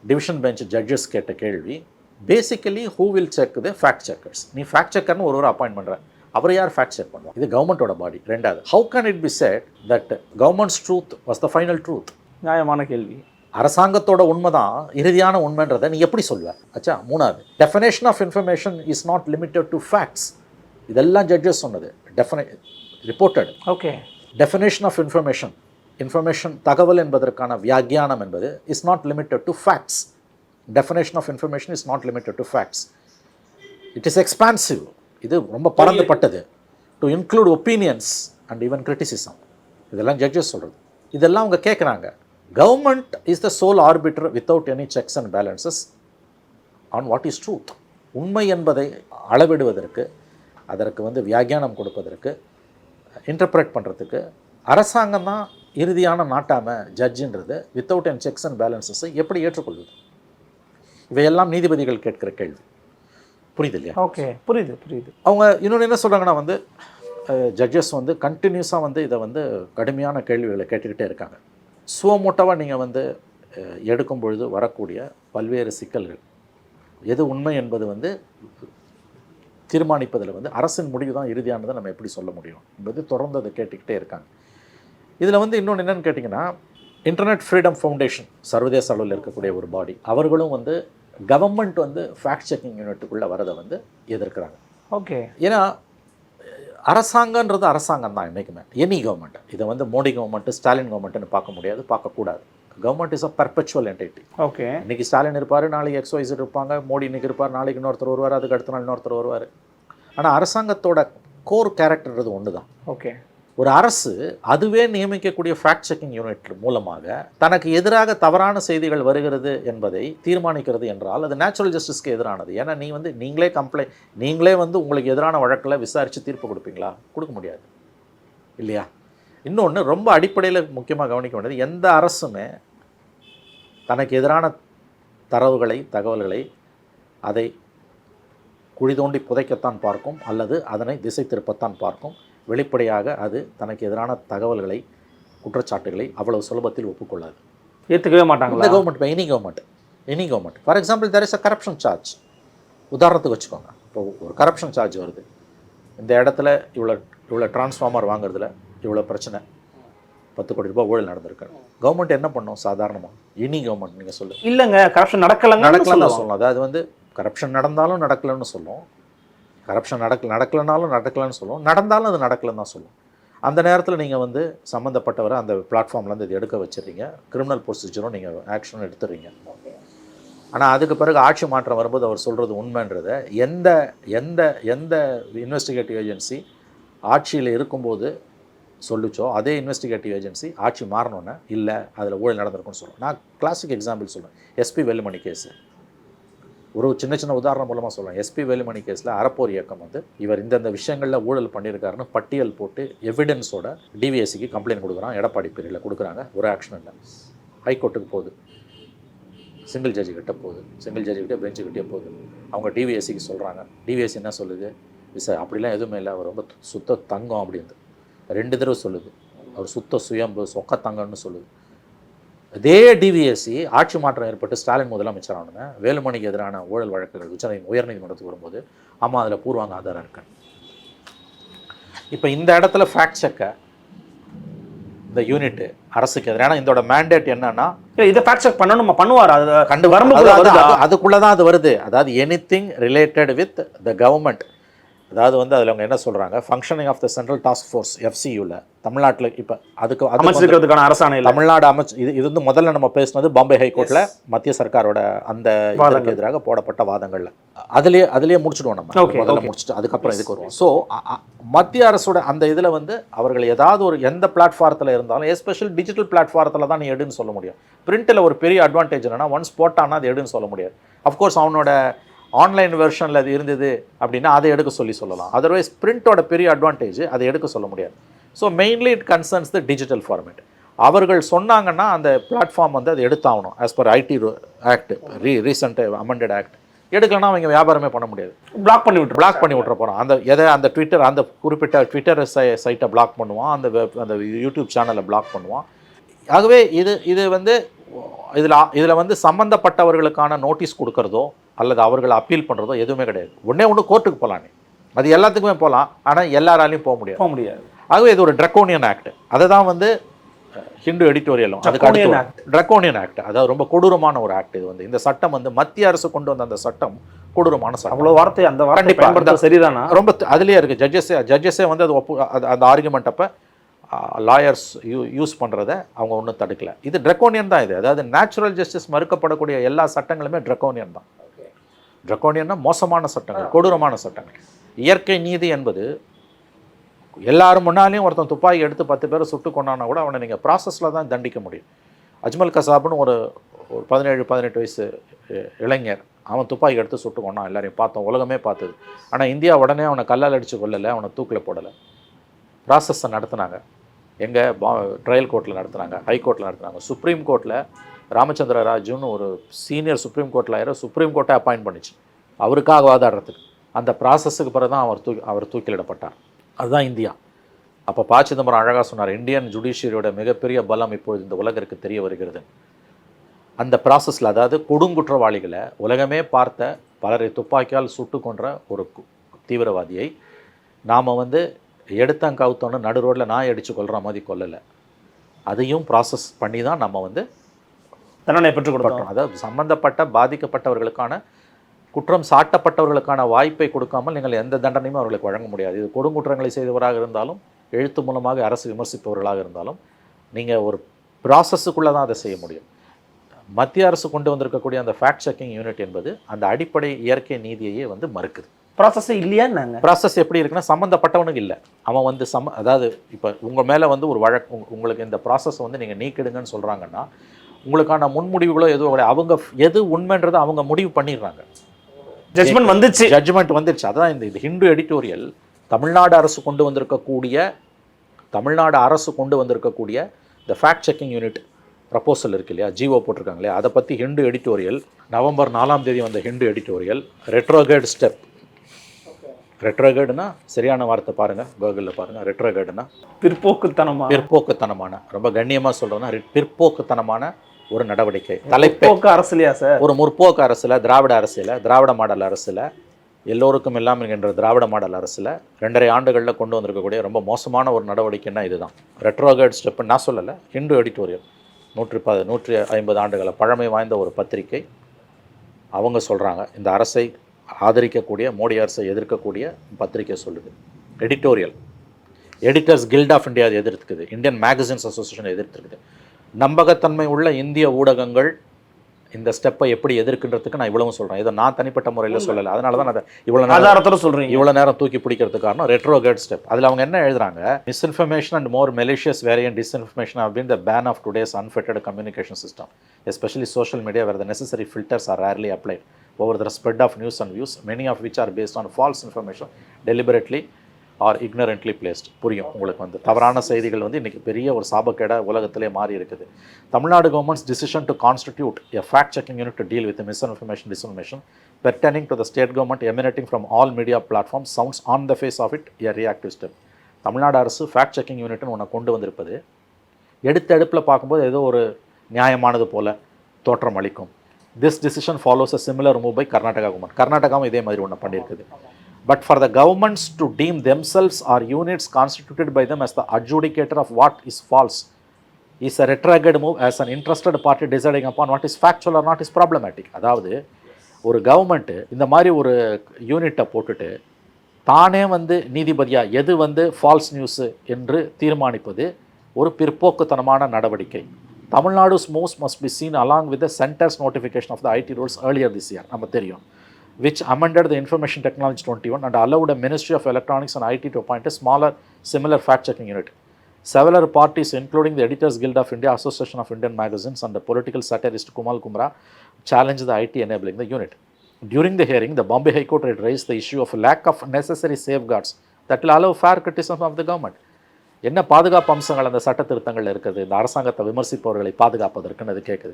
டிவிஷன் பெஞ்ச் ஜட்ஜஸ் கேட்ட கேள்வி, basically who will check the fact checkers, நீ ஃபேக்ட் செக்கர்னு ஒரு அப்பாயிண்ட் பண்ணுற, அவர் யார் ஃபேக்ட் செக் பண்ணுவாங்க, இது கவர்மெண்ட்டோட பாடி. ரெண்டாவது, how can it be set that governments truth was the final truth? நியாயமான கேள்வி. அரசாங்கத்தோட உண்மை தான் இறுதியான உண்மைன்றதை நீ எப்படி சொல்வேன்? ஆச்சா. மூணாவது, definition of information is not limited to facts. இதெல்லாம் ஜட்ஜஸ் சொன்னது, reported. Okay. Definition of information தகவல் என்பதற்கான வியாக்கியானம் என்பது is not limited to facts. Definition of information is not limited to facts. It is expansive. இது ரொம்ப பறந்துபட்டது. To include opinions and even criticism. இதெல்லாம் ஜட்ஜஸ் சொல்கிறது. இதெல்லாம் அவங்க கேட்குறாங்க. Government is the sole arbiter without any checks and balances on what is truth. உண்மை என்பதை அளவிடுவதற்கு, அதற்கு வந்து வியாக்கியானம் கொடுப்பதற்கு, இன்டர்பிரேட் பண்ணுறதுக்கு அரசாங்கம் தான் இறுதியான நாட்டாமை ஜட்ஜுன்றது வித்தவுட் எனி செக்ஸ் அண்ட் பேலன்சஸை எப்படி ஏற்றுக்கொள்வது? இவையெல்லாம் நீதிபதிகள் கேட்குற கேள்வி. புரியுது இல்லையா? ஓகே, புரியுது. அவங்க இன்னொன்று என்ன சொல்கிறாங்கன்னா வந்து ஜட்ஜஸ் வந்து கண்டினியூஸாக வந்து இதை வந்து கடுமையான கேள்விகளை கேட்டுக்கிட்டே இருக்காங்க. சுவமூட்டவாக நீங்கள் வந்து எடுக்கும் பொழுது வரக்கூடிய பல்வேறு சிக்கல்கள், எது உண்மை என்பது வந்து தீர்மானிப்பதில் வந்து அரசின் முடிவு தான் இறுதியானதை நம்ம எப்படி சொல்ல முடியும் என்பது தொடர்ந்து அதை கேட்டுக்கிட்டே இருக்காங்க. இதில் வந்து இன்னொன்று என்னென்னு கேட்டிங்கன்னா, இன்டர்நெட் ஃப்ரீடம் ஃபவுண்டேஷன் சர்வதேச அளவில் இருக்கக்கூடிய ஒரு பாடி, அவர்களும் வந்து கவர்மெண்ட் வந்து ஃபேக்ட் செக்கிங் யூனிட்டுக்குள்ளே வரதை வந்து எதிர்க்கிறாங்க. ஓகே. ஏன்னா அரசாங்கன்றது அரசாங்கம் தான் என்றைக்குமே, எனி கவர்மெண்ட். இதை வந்து மோடி கவர்மெண்ட்டு, ஸ்டாலின் கவர்மெண்ட்டுன்னு பார்க்க முடியாது, பார்க்கக்கூடாது. Government is a perpetual entity. Okay. இன்றைக்கி ஸ்டாலின் இருப்பார், நாளைக்கு XYZ இருப்பாங்க, மோடி இன்றைக்கி இருப்பார், நாளைக்கு இன்னொருத்தர் வருவார், அதுக்கு அடுத்த நாள் இன்னொருத்தர் வருவார். ஆனால் அரசாங்கத்தோட கோர் கேரக்டர்ன்றது ஒன்று தான். ஓகே. ஒரு அரசு அதுவே நியமிக்கக்கூடிய ஃபேக்ட் செக்கிங் யூனிட் மூலமாக தனக்கு எதிராக தவறான செய்திகள் வருகிறது என்பதை தீர்மானிக்கிறது என்றால் அது நேச்சுரல் ஜஸ்டிஸ்க்கு எதிரானது. ஏன்னா நீங்களே வந்து உங்களுக்கு எதிரான வழக்கில் விசாரித்து தீர்ப்பு கொடுப்பீங்களா? கொடுக்க முடியாது இல்லையா? இன்னொன்று ரொம்ப அடிப்படையில் முக்கியமாக கவனிக்க வேண்டியது, எந்த அரசுமே தனக்கு எதிரான தகவல்களை அதை குழி தோண்டி புதைக்கத்தான் பார்க்கும், அல்லது அதனை திசை திருப்பத்தான் பார்க்கும். வெளிப்படையாக அது தனக்கு எதிரான தகவல்களை, குற்றச்சாட்டுகளை அவ்வளவு சுலபத்தில் ஒப்புக்கொள்ளாது, ஏற்றுக்கவே மாட்டாங்க. இந்த government, any government. For example, there is a corruption charge. உதாரணத்துக்கு வச்சுக்கோங்க, இப்போ ஒரு கரப்ஷன் சார்ஜ் வருது, இந்த இடத்துல இவ்வளோ டிரான்ஸ்ஃபார்மர் வாங்குறதுல இவ்வளோ பிரச்சனை, 10 கோடி ரூபாய் ஊழல் நடந்திருக்கு. கவர்மெண்ட் என்ன பண்ணும்? சாதாரணமாக எனி கவர்மெண்ட் நீங்கள் சொல்லு, இல்லைங்க கரப்ஷன் நடக்கலன்னு சொல்லணும். அதாவது வந்து கரப்ஷன் நடந்தாலும் நடக்கலைன்னு சொல்லும், கரப்ஷன் நடக்கலைன்னு சொல்லும், நடந்தாலும் அது நடக்கலைன்னு தான் சொல்லும். அந்த நேரத்தில் நீங்கள் வந்து சம்மந்தப்பட்டவரை அந்த பிளாட்ஃபார்ம்லேருந்து இது எடுக்க வச்சுருங்க, கிரிமினல் ப்ரொசீஜரும் நீங்கள் ஆக்ஷன் எடுத்துடுறீங்க. ஆனால் அதுக்கு பிறகு ஆட்சி மாற்றம் வரும்போது அவர் சொல்கிறது உண்மைன்றதை எந்த எந்த எந்த இன்வெஸ்டிகேட்டிவ் ஏஜென்சி ஆட்சியில் இருக்கும்போது சொல்லிச்சோ அதே இன்வெஸ்டிகேட்டிவ் ஏஜென்சி ஆட்சி மாறணுன்னு இல்லை அதில் ஊழல் நடந்திருக்குன்னு சொல்லுவோம். நான் கிளாசிக் எக்ஸாம்பிள் சொல்லுவேன், எஸ்பி வேலுமணி கேஸு. ஒரு சின்ன உதாரணம் மூலமாக சொல்லுவேன். எஸ்பி வேலுமணி கேஸில் அறப்போர் இயக்கம் வந்து இவர் இந்தந்த விஷயங்களில் ஊழல் பண்ணியிருக்காருன்னு பட்டியல் போட்டு எவிடன்ஸோட டிவிஎஸ்சிக்கு கம்ப்ளைண்ட் கொடுக்குறான். எடப்பாடி பீரியடில் கொடுக்குறாங்க, ஒரு ஆக்ஷன் இல்லை. ஹைகோர்ட்டுக்கு போகுது, சிங்கிள் ஜட்ஜி கிட்டே போகுது, சிங்கிள் ஜட்ஜி கிட்டே பெஞ்சு கிட்டே போகுது. அவங்க டிவிஎஸ்சிக்கு சொல்கிறாங்க, டிவிஎஸ்சி என்ன சொல்லுது? சார் அப்படிலாம் எதுவுமே இல்லை, அவர் ரொம்ப சுத்த தங்கம் அப்படின்னு 2 தடவை சொல்லுது. அவர் சுத்த சுயம்பு சொக்க தங்கம்னு சொல்லுது. அதே டிவிஎஸ்சி ஆட்சி மாற்றம் ஏற்பட்டு ஸ்டாலின் முதலமைச்சர் ஆனது, வேலுமணிக்கு எதிரான ஊழல் வழக்குகள் உயர்நீதிமன்றத்துக்கு வரும்போது ஆமாம் அதில் பூர்வாங்க ஆதாரம் இருக்கு. இப்போ இந்த இடத்துல ஃபேக்ட் செக்கை இந்த யூனிட் அரசுக்கு எதிரான இதோட மேண்டேட் என்னன்னா, இதை ஃபேக்ட் செக் பண்ணணும், பண்ணுவார். அது கண்டு வரம்பு அதுக்குள்ளே தான் அது வருது. அதாவது anything related with the government. அதாவது வந்து அதில் அவங்க என்ன சொல்கிறாங்க, functioning of the central task force FCUவில் தமிழ்நாட்டில் இப்போ அதுக்கு அமைச்சிருக்கிறதுக்கான அரசாணை தமிழ்நாடு இது வந்து முதல்ல நம்ம பேசினது பாம்பே ஹைகோர்ட்டில் மத்திய சர்க்காரோட அந்த இதற்கு எதிராக போடப்பட்ட வாதங்களில் அதுலேயே முடிச்சுடுவோம் நம்ம. முதல்ல முடிச்சுட்டு அதுக்கப்புறம் இதுக்கு வருவோம். ஸோ மத்திய அரசோட அந்த இதில் வந்து அவர்கள் ஏதாவது ஒரு எந்த பிளாட்ஃபாரத்தில் இருந்தாலும், எஸ்பெஷல் டிஜிட்டல் பிளாட்ஃபாரத்தில் தான் நீ எடுன்னு சொல்ல முடியும். பிரிண்டில் ஒரு பெரிய அட்வான்டேஜ் என்னன்னா, ஒன்ஸ் போட்டான்னா அது எடுன்னு சொல்ல முடியாது. அஃப்கோர்ஸ் அவனோட ஆன்லைன் வெர்ஷனில் அது இருந்தது அப்படின்னா அதை எடுக்க சொல்லலாம். அதர்வைஸ் பிரிண்டோட பெரிய அட்வான்டேஜ் அதை எடுக்க சொல்ல முடியாது. So mainly it concerns the digital format. அவர்கள் சொன்னாங்கன்னா அந்த பிளாட்ஃபார்ம் வந்து அது எடுத்தாகணும். As per IT act, recent amended act. எடுக்கலன்னா அவங்க வியாபாரமே பண்ண முடியாது. பிளாக் பண்ணி விட்டுற போகிறோம். அந்த ட்விட்டர், அந்த குறிப்பிட்ட ட்விட்டர் சைட்டை பிளாக் பண்ணுவான், அந்த யூடியூப் சேனலை பிளாக் பண்ணுவான். ஆகவே இது வந்து இதில் வந்து சம்மந்தப்பட்டவர்களுக்கான நோட்டீஸ் கொடுக்கறதோ அல்லது அவர்களை அப்பீல் பண்ணுறதோ எதுவுமே கிடையாது. ஒன்று கோர்ட்டுக்கு போகலாம், நீ அது எல்லாத்துக்குமே போகலாம், ஆனால் எல்லாராலையும் போக முடியாது. ஆகவே இது ஒரு ட்ரக்கோனியன் ஆக்ட். அதை தான் வந்து ஹிந்து எடிட்டோரியலும் ட்ரக்கோனியன் ஆக்ட், அதாவது ரொம்ப கொடூரமான ஒரு ஆக்ட். இது வந்து இந்த சட்டம் வந்து மத்திய அரசு கொண்டு வந்த அந்த சட்டம் கொடூரமான சட்டம். அவ்வளோ வார்த்தை அந்த வார்த்தை சரிதானா? ரொம்ப அதுலேயே இருக்குது. ஜட்ஜஸே வந்து அது அந்த ஆர்குமெண்ட் அப்போ லாயர்ஸ் யூஸ் பண்ணுறதை அவங்க ஒன்றும் தடுக்கலை. இது ட்ரக்கோனியன் தான். இது அதாவது நேச்சுரல் ஜஸ்டிஸ் மறுக்கப்படக்கூடிய எல்லா சட்டங்களுமே ட்ரக்கோனியன் தான். ட்ரக்கோனியன்னா மோசமான சட்டங்கள், கொடூரமான சட்டங்கள். இயற்கை நீதி என்பது எல்லாரும் முன்னாலேயும் ஒருத்தன் துப்பாக்கி எடுத்து 10 பேரை சுட்டு கொண்டானா கூட அவனை நீங்கள் ப்ராசஸில் தான் தண்டிக்க முடியும். அஜ்மல் கசாப்னு ஒரு 17-18 வயசு இளைஞர், அவன் துப்பாக்கி எடுத்து சுட்டு கொண்டான், எல்லாரையும் பார்த்தோம், உலகமே பார்த்தது. ஆனால் இந்தியா உடனே அவனை கல்லால் அடித்து கொல்லலை, அவனை தூக்கில் போடலை. ப்ராசஸை நடத்துனாங்க. எங்கே ட்ரையல் கோர்ட்டில் நடத்துனாங்க, ஹைகோர்ட்டில் நடத்துனாங்க, சுப்ரீம் கோர்ட்டில் ராமச்சந்திர ராஜுன்னு ஒரு சீனியர் சுப்ரீம் கோர்ட் லாயரை சுப்ரீம் கோர்ட்டை அப்பாயிண்ட் பண்ணிச்சு அவருக்காக வாதாடுறதுக்கு. அந்த ப்ராசஸுக்கு பிறகு தான் அவர் தூக்கிலிடப்பட்டார். அதுதான் இந்தியா. அப்போ ப. சிதம்பரம் அழகாக சொன்னார், இந்தியன் ஜுடிஷியரியோட மிகப்பெரிய பலம் இப்பொழுது இந்த உலகிற்கு தெரிய வருகிறது. அந்த ப்ராசஸில், அதாவது கொடுங்குற்றவாளிகளை உலகமே பார்த்த பலரை துப்பாக்கியால் சுட்டு கொன்ற ஒரு தீவிரவாதியை நாம் வந்து எடுத்தங்கவுத்தோன்னு நடு ரோட்டில் நாய் அடித்து கொள்கிற மாதிரி கொல்லலை. அதையும் ப்ராசஸ் பண்ணி தான் நம்ம வந்து தண்டனை பெற்றுக் கொடுத்தோம். அதாவது சம்பந்தப்பட்ட பாதிக்கப்பட்டவர்களுக்கான குற்றம் சாட்டப்பட்டவர்களுக்கான வாய்ப்பை கொடுக்காமல் நீங்கள் எந்த தண்டனையும் அவர்களுக்கு வழங்க முடியாது. இது கொடுங்குற்றங்களை செய்தவராக இருந்தாலும், எழுத்து மூலமாக அரசு விமர்சிப்பவர்களாக இருந்தாலும், நீங்கள் ஒரு ப்ராசஸுக்குள்ளே தான் அதை செய்ய முடியும். மத்திய அரசு கொண்டு வந்திருக்கக்கூடிய அந்த ஃபேக்ட் செக்கிங் யூனிட் என்பது அந்த அடிப்படை இயற்கை நீதியையே வந்து மறுக்குது. ப்ராசஸ் இல்லையான்னு ப்ராசஸ் எப்படி இருக்குன்னா, சம்மந்தப்பட்டவனுக்கு இல்லை, அவன் வந்து அதாவது இப்போ உங்கள் மேலே வந்து ஒரு வழக்கு, உங்களுக்கு இந்த ப்ராசஸ் வந்து நீங்கள் நீக்கிடுங்கன்னு சொல்கிறாங்கன்னா, உங்களுக்கான முன்முடிவுகளோ எதுவும் கிடையாது. அவங்க எது உண்மைன்றதை அவங்க முடிவு பண்ணிடுறாங்க. ஜட்ஜ்மெண்ட் வந்துருச்சு. அதான் இந்த ஹிந்து எடிட்டோரியல் தமிழ்நாடு அரசு கொண்டு வந்திருக்கக்கூடிய இந்த ஃபேக்ட் செக்கிங் யூனிட் ப்ரப்போசல் இருக்கு இல்லையா, ஜிஓ போட்டிருக்காங்க இல்லையா, அதை பற்றி ஹிந்து எடிட்டோரியல் நவம்பர் 4 வந்த ஹிந்து எடிட்டோரியல் ரெட்ரோகேட் ஸ்டெப். ரெட்ரோகேடுனா சரியான வார்த்தை பாருங்கள், கூகுளில் பாருங்கள். ரெட்ரோகேடுனா பிற்போக்குத்தனமான, ரொம்ப கண்ணியமாக சொல்கிறோன்னா பிற்போக்குத்தனமான ஒரு நடவடிக்கை. தலைப்பே அரசியலையா சார்? ஒரு முற்போக்கு அரசில், திராவிட அரசியல், திராவிட மாடல் அரசில், எல்லோருக்கும் எல்லாம் என்கின்ற திராவிட மாடல் அரசில் 2.5 ஆண்டுகளில் கொண்டு வந்திருக்கக்கூடிய ரொம்ப மோசமான ஒரு நடவடிக்கைன்னா இதுதான். ரெட்ரோகேட் ஸ்டெப்புன்னு நான் சொல்லலை, ஹிந்து எடிட்டோரியல் 150 ஆண்டுகளை பழமை வாய்ந்த ஒரு பத்திரிகை. அவங்க சொல்கிறாங்க, இந்த அரசை ஆதரிக்கக்கூடிய, மோடி அரசை எதிர்க்கக்கூடிய பத்திரிகை சொல்லுது. Editorial editors guild of India எதிர்த்துக்குது, இந்தியன் மேகசின்ஸ் அசோசியேஷன் எதிர்த்துருக்குது. நம்பகத்தன்மை உள்ள இந்திய ஊடகங்கள் இந்த ஸ்டெப்பை எப்படி எதிர்க்கின்றதுக்கு நான் இவ்வளவும் சொல்கிறேன். இதை நான் தனிப்பட்ட முறையில் சொல்லலை, அதனால தான் அதை இவ்வளோ நேரம் தூக்கி பிடிக்கிறதுக்கு காரணம் ரெட்ரோகேட் ஸ்டெப். அதில் அவங்க என்ன எழுதுறாங்க, misinformation and more malicious variant disinformation அப்படின்னு the bane of today's unfitted communication system, especially social media where the necessary filters are rarely applied over the spread of news and views, many of which are based on false information deliberately or ignorantly placed. புரியும் உங்களுக்கு வந்து தவறான செய்திகள் வந்து இன்றைக்கி பெரிய ஒரு சாபக்கேட உலகத்திலே மாறி இருக்குது. Tamil Nadu governments decision to constitute a fact checking unit to deal with misinformation disinformation pertaining to the state government emanating from all media platforms sounds on the face of it a reactive step. Tamil Nadu அரசு ஃபேக்ட் செக்கிங் யூனிட்னு ஒன்று கொண்டு வந்திருப்பது எடுத்த எடுப்பில் பார்க்கும்போது ஏதோ ஒரு நியாயமானது போல தோற்றம் அளிக்கும். This decision follows a similar move by Karnataka government. கர்நாடகாவும் இதே மாதிரி ஒன்று பண்ணியிருக்குது. But for the governments to deem themselves or units constituted by them as the adjudicator of what is false is a retrograde move as an interested party deciding upon what is factual or not is problematic. அதாவது ஒரு கவர்மெண்ட்டு இந்த மாதிரி ஒரு யூனிட்டை போட்டுட்டு தானே வந்து நீதிபதியாக எது வந்து ஃபால்ஸ் நியூஸு என்று தீர்மானிப்பது ஒரு பிற்போக்குத்தனமான நடவடிக்கை. Tamil Nadu's moves must be seen along with the center's notification of the IT rules earlier this year, நம்ம தெரியும், which amended the Information Technology 21 and allowed a Ministry of Electronics and IT to appoint a smaller, similar fact-checking unit. Several parties, including the Editors Guild of India, Association of Indian Magazines, and the political satirist Kumal Kumra, challenged the IT enabling the unit. During the hearing, the Bombay High Court had raised the issue of lack of necessary safeguards that will allow fair criticism of the government. என்ன பாதுகாப்பு அம்சங்கள் அந்த சட்ட திருத்தங்கள் இருக்குது இந்த அரசாங்கத்தை விமர்சிப்பவர்களை பாதுகாப்பதற்குன்னு அது கேட்குது.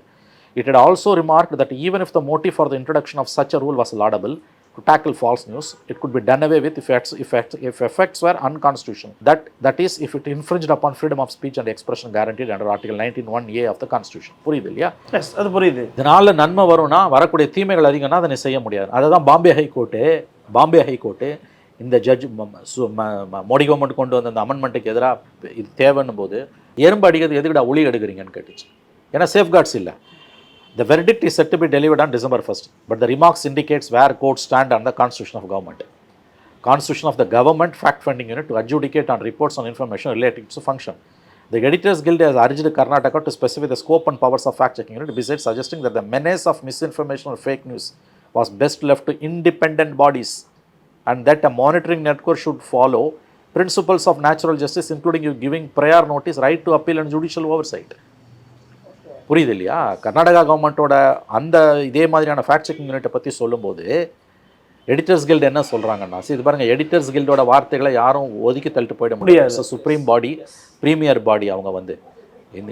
It had also remarked that even if the motive for the introduction of such a rule was laudable to tackle false news, it could be done away with if effects were unconstitutional. That is, if it infringed upon freedom of speech and expression guaranteed under Article 19(1)(a) of the Constitution. புரியுது இல்லையா? எஸ், அது புரியுது. இதனால நன்மை வரும்னா வரக்கூடிய தீமைகள் அதிகம்னா அதை செய்ய முடியாது. அதுதான் பாம்பே ஹைகோர்ட்டு இந்த ஜட்ஜ் மோடி கவர்மெண்ட் கொண்டு வந்த அந்த அமெண்ட்மெண்ட்டுக்கு எதிராக இது தேவைன்னும் போது எறும்பு அடிக்கிறது எதுக்குடா ஒளி எடுக்கிறீங்கன்னு கேட்டுச்சு. ஏன்னா சேஃப்கார்ட்ஸ் இல்லை. The verdict is set to be delivered on December 1st, but the remarks indicates where courts stand on the Constitution of Government. Constitution of the Government Fact-Finding Unit to adjudicate on reports on information relating to function. The Editors Guild has urged Karnataka to specify the scope and powers of fact-checking unit, besides suggesting that the menace of misinformation or fake news was best left to independent bodies, and that a monitoring network should follow principles of natural justice, including you giving prior notice, right to appeal and judicial oversight. புரியுது இல்லையா? கர்நாடகா கவர்மெண்ட்டோட அந்த இதே மாதிரியான ஃபேக்ட் செக்கிங் யூனிட்டை பற்றி சொல்லும்போது எடிட்டர்ஸ் கில்டு என்ன சொல்கிறாங்கன்னா, இது பாருங்கள், எடிட்டர்ஸ் கில்டோட வார்த்தைகளை யாரும் ஒதுக்கி தள்ளிட்டு போயிட முடியாது. சுப்ரீம் பாடி, ப்ரீமியர் பாடி. அவங்க வந்து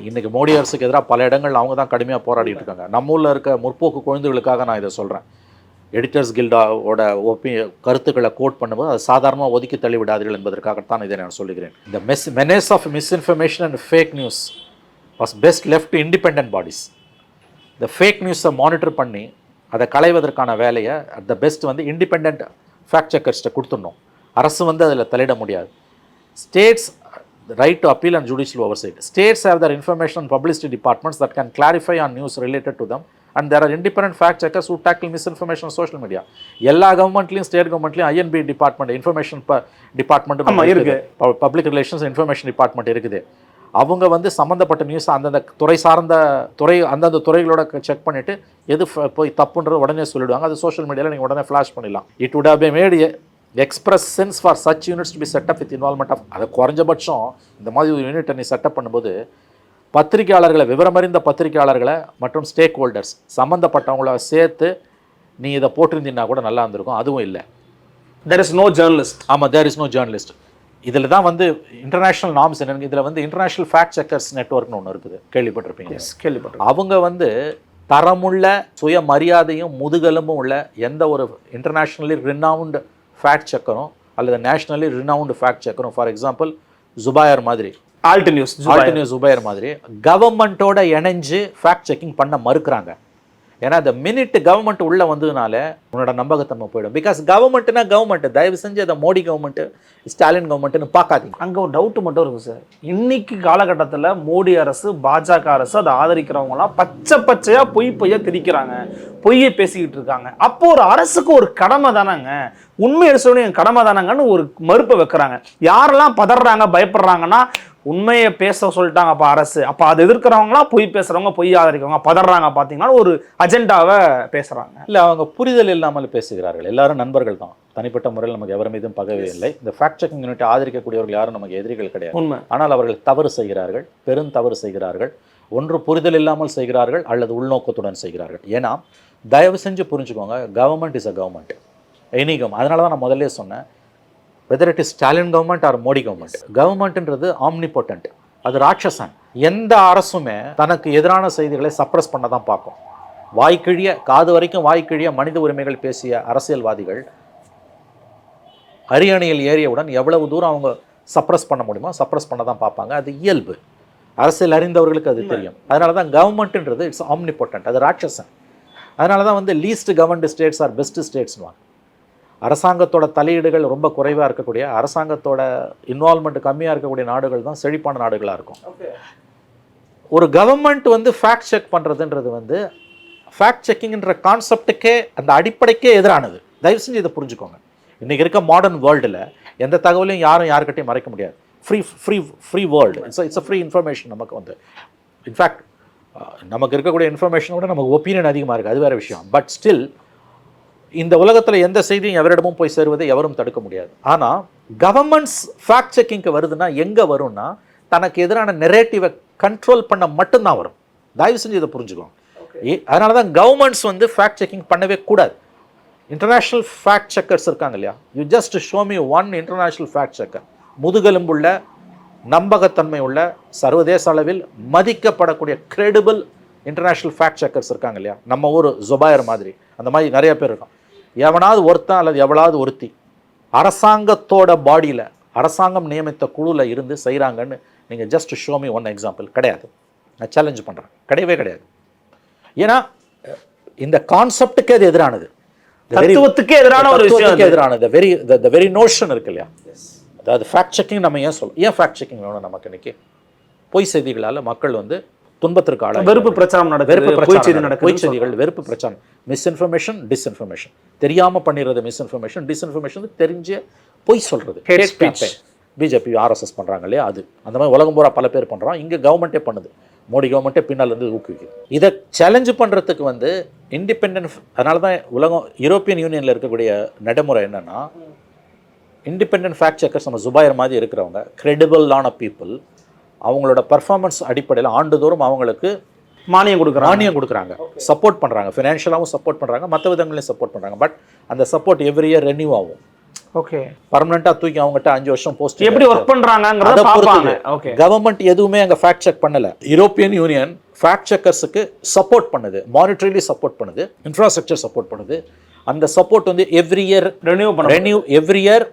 இன்றைக்கி மோடி அரசுக்கு எதிராக பல இடங்கள் அவங்க தான் கடுமையாக போராடிட்டு இருக்காங்க. நம்ம ஊரில் இருக்க முற்போக்கு குழந்தைகளுக்காக நான் இதை சொல்கிறேன். எடிட்டர்ஸ் கில்டோட கருத்துக்களை கோட் பண்ணும்போது அதை சாதாரணமாக ஒதுக்கி தள்ளிவிடாதீர்கள் என்பதற்காகத்தான் இதை நான் சொல்லுகிறேன். இந்த menace of misinformation and fake news was best left to independent bodies. இந்த ஃபேக் நியூஸை மானிட்டர் பண்ணி அதை களைவதற்கான வேலையை அட் த பெஸ்ட் வந்து இண்டிபெண்ட் ஃபேக்ட் செக்கர்ஸ்ட்டை கொடுத்துடணும். அரசு வந்து அதில் தலையிட முடியாது. States right to appeal and judicial oversight. States have their information and publicity departments that can clarify on news related to them and there are independent fact checkers who tackle misinformation social media. எல்லா கவர்மெண்ட்லையும் ஸ்டேட் கவர்மெண்ட்லையும் ஐஎன்பி டிபார்ட்மெண்ட் இன்ஃபர்மேஷன் டிபார்ட்மெண்ட் இருக்குது, பப்ளிக் ரிலேஷன்ஸ் இன்ஃபர்மேஷன் டிபார்ட்மெண்ட் இருக்குது. அவங்க வந்து சம்மந்தப்பட்ட நியூஸ் அந்தந்த அந்தந்த துறைகளோட செக் பண்ணிவிட்டு எது போய் தப்புன்றது உடனே சொல்லிவிடுவாங்க. அது சோஷியல் மீடியாவில் நீங்கள் உடனே ஃப்ளாஷ் பண்ணிடலாம். It would have been made express sense for such units to be setup with involvement of. அதை குறைஞ்சபட்சம் இந்த மாதிரி ஒரு யூனிட்டை நீ செட்டப் பண்ணும்போது பத்திரிகையாளர்களை, விவரமறிந்த பத்திரிகையாளர்களை மற்றும் ஸ்டேக் ஹோல்டர்ஸ் சம்மந்தப்பட்டவங்கள சேர்த்து நீ இதை போட்டிருந்தீங்கன்னா கூட நல்லா இருந்திருக்கும். அதுவும் இல்லை. there is no journalist. ஆமாம், there is no journalist. இதில் தான் வந்து இன்டர்நேஷ்னல் நார்ம்ஸ் என்னென்னு, இதில் வந்து இன்டர்நேஷ்னல் ஃபேக்ட் செக்கர்ஸ் நெட்வொர்க்னு ஒன்று இருக்குது, கேள்விப்பட்டிருப்பீங்க. கேள்விப்பட்டிருக்கேன். அவங்க வந்து தரமுள்ள சுயமரியாதையும் முதுகெலும்பும் உள்ள எந்த ஒரு இன்டர்நேஷ்னலி ரினவுண்டு ஃபேக்ட் செக்கரும் அல்லது நேஷ்னலி ரினவுண்டு ஃபேக்ட் செக்கரும், ஃபார் எக்ஸாம்பிள் ஜுபாயர் மாதிரி, ஆல்ட் நியூஸ் ஜுபாயர் மாதிரி கவர்மெண்ட்டோட இணைஞ்சு ஃபேக்ட் செக்கிங் பண்ண மறுக்கிறாங்க. ஏன்னா அந்த மினிட் கவர்மெண்ட் உள்ளே வந்ததுனால உன்னோட நம்பகத்தன்மை போயிடும். பிகாஸ் கவர்மெண்ட்னா கவர்மெண்ட், தயவு செஞ்சு அதை மோடி கவர்மெண்ட்டு ஸ்டாலின் கவர்மெண்ட்டுன்னு பார்க்காதீங்க. அங்கே ஒரு டவுட்டு மட்டும் இருக்குது சார். இன்னைக்கு காலகட்டத்தில் மோடி அரசு, பாஜக அரசு அதை ஆதரிக்கிறவங்களாம் பச்சையாக பொய்யா திரிக்கிறாங்க, பொய்யை பேசிக்கிட்டு இருக்காங்க. அப்போ ஒரு அரசுக்கு ஒரு கடமை தானாங்க, உண்மை எடுத்தோடனே என் கடமை தானாங்கன்னு ஒரு மறுப்பை வைக்கிறாங்க. யாரெல்லாம் பதறாங்க, பயப்படுறாங்கன்னா உண்மையை பேச சொல்லிட்டாங்க அப்போ அரசு, அப்போ அதை எதிர்க்கிறவங்களாம் பொய் பேசுகிறவங்க, பொய் ஆதரிக்கிறவங்க பதறாங்க. பார்த்தீங்கன்னா ஒரு அஜெண்டாவை பேசுகிறாங்க. இல்லை, அவங்க புரிதல் இல்லாமல் பேசுகிறார்கள். எல்லாரும் நண்பர்கள் தான், தனிப்பட்ட முறையில் நமக்கு எவர் மீதும் பகவே இல்லை. இந்த ஃபேக்ட் செக்கிங் யூனிட்டை ஆதரிக்கக்கூடியவர்கள் யாரும் நமக்கு எதிரிகள் கிடையாது. உண்மை. ஆனால் அவர்கள் தவறு செய்கிறார்கள், பெரும் தவறு செய்கிறார்கள். ஒன்று புரிதல் இல்லாமல் செய்கிறார்கள் அல்லது உள்நோக்கத்துடன் செய்கிறார்கள். ஏன்னா தயவு செஞ்சு புரிஞ்சுக்கோங்க, government is a government, any government. அதனால தான் நான் முதல்ல சொன்னேன், whether it is Stalin government or Modi government, கவர்மெண்ட்ன்றது ஆம்னிபொட்டன்ட், அது ராட்சசன். எந்த அரசுமே தனக்கு எதிரான செய்திகளை சப்ரஸ் பண்ண தான் பார்க்கும். வாய்க்கிழிய, காது வரைக்கும் வாய்க்கிழிய மனித உரிமைகள் பேசிய அரசியல்வாதிகள் அரியணையில் ஏறியவுடன் எவ்வளவு தூரம் அவங்க சப்ரஸ் பண்ண முடியுமோ சப்ரஸ் பண்ண தான் பார்ப்பாங்க. அது இயல்பு, அரசியல் அறிந்தவர்களுக்கு அது தெரியும். அதனால தான் கவர்மெண்ட்ன்றது இட்ஸ் ஆம்னிபொட்டன்ட், அது ராட்சசன். அதனால தான் வந்து least governed states are best ஸ்டேட்ஸ்னுவாங்க. அரசாங்கத்தோட தலையீடுகள் ரொம்ப குறைவாக இருக்கக்கூடிய, அரசாங்கத்தோட இன்வால்மெண்ட் கம்மியாக இருக்கக்கூடிய நாடுகள் தான் செழிப்பான நாடுகளாக இருக்கும். ஒரு கவர்மெண்ட் வந்து ஃபேக்ட் செக் பண்ணுறதுன்றது வந்து ஃபேக்ட் செக்கிங்ன்ற கான்செப்டுக்கே, அந்த அடிப்படைக்கே எதிரானது. தயவு செஞ்சு இதை புரிஞ்சுக்கோங்க. இன்றைக்கி இருக்க மாடர்ன் வேர்ல்டில் எந்த தகவலையும் யாருக்கிட்டையும் மறைக்க முடியாது. Free world, it's a free information. நமக்கு வந்து இன்ஃபேக்ட் நமக்கு இருக்கக்கூடிய இன்ஃபர்மேஷனோட நமக்கு ஒப்பீனியன் அதிகமாக இருக்குது, அது வேறு விஷயம். பட் ஸ்டில் இந்த உலகத்தில் எந்த செய்தியும் எவரிடமும் போய் சேருவதை எவரும் தடுக்க முடியாது. ஆனால் கவர்மெண்ட்ஸ் ஃபேக்ட் செக்கிங்க்கு வருதுன்னா எங்கே வரும்னா, தனக்கு எதிரான நெரேட்டிவை கண்ட்ரோல் பண்ண மட்டும்தான் வரும். தயவு செஞ்சு இதை புரிஞ்சுக்கோங்க. அதனால தான் கவர்மெண்ட்ஸ் வந்து ஃபேக்ட் செக்கிங் பண்ணவே கூடாது. இன்டர்நேஷ்னல் ஃபேக்ட் செக்கர்ஸ் இருக்காங்க இல்லையா, you just show me one international fact checker, முதுகெலும்புள்ள, நம்பகத்தன்மை உள்ள, சர்வதேச அளவில் மதிக்கப்படக்கூடிய கிரெடிபிள் இன்டர்நேஷ்னல் ஃபேக்ட் செக்கர்ஸ் இருக்காங்க இல்லையா. நம்ம ஊர் ஜுபாயர் மாதிரி அந்த மாதிரி நிறைய பேர் இருக்கான். எவனாவது ஒருத்தன் அல்லது எவ்வளவு ஒருத்தி அரசாங்கத்தோட பாடியில், அரசாங்கம் நியமித்த குழுவில் இருந்து செய்கிறாங்கன்னு நீங்கள் just show me one example. கிடையாது, நான் சேலஞ்ச் பண்ணுறேன், கிடையவே கிடையாது. ஏன்னா இந்த கான்செப்டுக்கே அது எதிரானது, தத்துவத்துக்கே எதிரான ஒரு விஷயம், எதிரானது. the very notion இருக்கு இல்லையா. அதாவது ஃபேக்ட் செக்கிங் நம்ம ஏன் ஃபேக்ட் செக்கிங் வேணும் நமக்கு? இன்னைக்கு பொய் செய்திகளால் மக்கள் வந்து துன்பத்திற்கு ஆளாக, வெறுப்பு பிரச்சாரம் நடக்குது, பொய் செய்திகள், வெறுப்பு பிரச்சாரம், மிஸ்இன்ஃபர்மேஷன், டிஸ்இன்ஃபர்மேஷன், தெரியாமல் பண்ணிடுறது மிஸ்இன்ஃபர்மேஷன், டிஸ்இன்ஃபர்மேஷன் தெரிஞ்ச பொய் சொல்கிறது, பிஜேபி ஆர்எஸ்எஸ் பண்ணுறாங்க இல்லையா, அது அந்த மாதிரி உலகம் பூரா பல பேர் பண்ணுறோம். இங்கே கவர்மெண்ட்டே பண்ணுது, மோடி கவர்மெண்ட்டே பின்னால் இருந்து ஊக்குவிக்குது. இதை சேலஞ்சு பண்ணுறதுக்கு வந்து இண்டிபெண்டன்ட். அதனால தான் உலகம், யூரோப்பியன் யூனியனில் இருக்கக்கூடிய நடைமுறை என்னென்னா, இண்டிபெண்டன்ட் ஃபேக்ட் செக்கர்ஸ் நம்ம ஜுபாயர் மாதிரி இருக்கிறவங்க, கிரெடிபிளான பீப்புள், அவங்களோட பர்ஃபார்மன்ஸ் அடிப்படையில் ஆண்டுதோறும் அவங்களுக்கு மானியம் கொடுக்குறாங்க, சப்போர்ட் பண்ணுறாங்க, ஃபினான்ஷியலாகவும் சப்போர்ட் பண்ணுறாங்க, மற்ற விதங்களையும் சப்போர்ட் பண்ணுறாங்க. பட் அந்த சப்போர்ட் எவ்ரி இயர் ரெனியூ ஆகும். ஓகே. பர்மனெண்ட்டாக தூக்கி அவங்ககிட்ட 5 வருஷம் போஸ்ட் எப்படி ஒர்க் பண்ணுறாங்கங்கிறத பார்ப்பாங்க. ஓகே. கவர்மெண்ட் எதுவுமே அங்கே ஃபேக்ட் செக் பண்ணலை. யூரோப்பியன் யூனியன் ஃபேக்ட் செக்கர்ஸுக்கு சப்போர்ட் பண்ணுது, மானிட்டரிலி சப்போர்ட் பண்ணுது, இன்ஃப்ராஸ்ட்ரக்சர் சப்போர்ட் பண்ணுது. அந்த சப்போர்ட் வந்து every year every year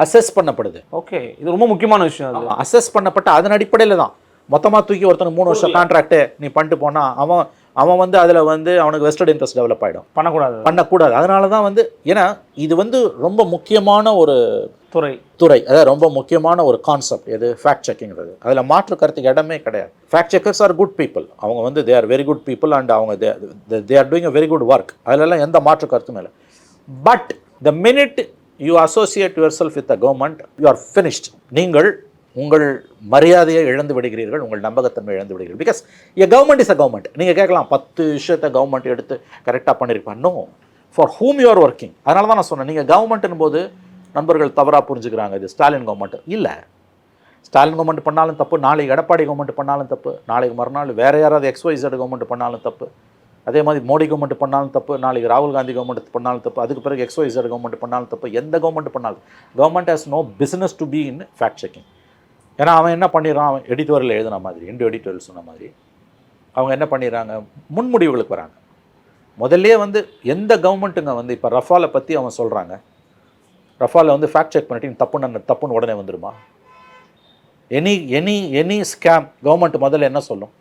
assess பண்ணப்படுது. ஓகே, இது ரொம்ப முக்கியமான விஷயம். அது அசஸ் பண்ணப்பட்ட அதன் அடிப்படையில் தான் மொத்தமாக தூக்கி ஒருத்தனுக்கு 3 வருஷம் கான்ட்ராக்டு நீ பண்ணிட்டு போனால் அவன் வந்து அதில் வந்து அவனுக்கு வெஸ்டட் இன்ட்ரெஸ்ட் டெவலப் ஆகிடும். பண்ணக்கூடாது. அதனால தான் வந்து ஏன்னா இது வந்து ரொம்ப முக்கியமான ஒரு துறை, அதாவது ரொம்ப முக்கியமான ஒரு கான்செப்ட் எது ஃபேக்ட் செக்கிங்கிறது. அதில் மாற்று கருத்துக்கு இடமே கிடையாது. Fact checkers are good people. அவங்க வந்து they are very good people and அவங்க they are doing a very good work. அதிலெல்லாம் எந்த மாற்று கருத்தும் இல்லை. But the minute you associate yourself with the government you are finished. நீங்கள் உங்கள் மரியாதையை இழந்து விடுகிறீர்கள், உங்கள் நம்பகத்தன்மை இழந்து விடுகிறீர்கள். Because a government is a government. நீங்கள் கேட்கலாம் 10 விஷயத்தை கவர்மெண்ட் எடுத்து கரெக்டாக பண்ணியிருப்பான். No, for whom you are working. அதனால தான் நான் சொன்னேன், நீங்கள் கவர்மெண்ட்னு போது நண்பர்கள் தவறாக புரிஞ்சுக்கிறாங்க. இது ஸ்டாலின் கவர்மெண்ட் இல்லை. ஸ்டாலின் கவர்மெண்ட் பண்ணாலும் தப்பு, நாளைக்கு எடப்பாடி கவர்மெண்ட் பண்ணாலும் தப்பு, நாளைக்கு மறுநாள் வேறு யாராவது XYZ கவர்மெண்ட் பண்ணாலும் தப்பு, அதே மாதிரி மோடி கவர்மெண்ட் பண்ணாலும் தப்பு, நாளைக்கு ராகுல் காந்தி கவர்மெண்ட் பண்ணாலும் தப்பு, அதுக்கு பிறகு XYZ கவர்மெண்ட் பண்ணாலும் தப்பு, எந்த கவர்மெண்ட் பண்ணாலும். Government has no business to be in fact checking. ஏன்னா அவன் என்ன பண்ணிடுறான், அவன் எடிட்டோரியல் எழுதின மாதிரி, எடிட்டோரியல் சொன்ன மாதிரி அவங்க என்ன பண்ணிடுறாங்க, முன்முடிவுகளுக்கு வராங்க. முதல்லே வந்து எந்த கவர்மெண்ட்டுங்க வந்து இப்போ ரஃபாலை பற்றி அவன் சொல்கிறாங்க, ரஃபாலை வந்து ஃபேக்ட் செக் பண்ணிட்டு தப்புன்னு உடனே வந்துடுமா? எனி ஸ்கேம் கவர்மெண்ட் முதல்ல என்ன சொல்லும்,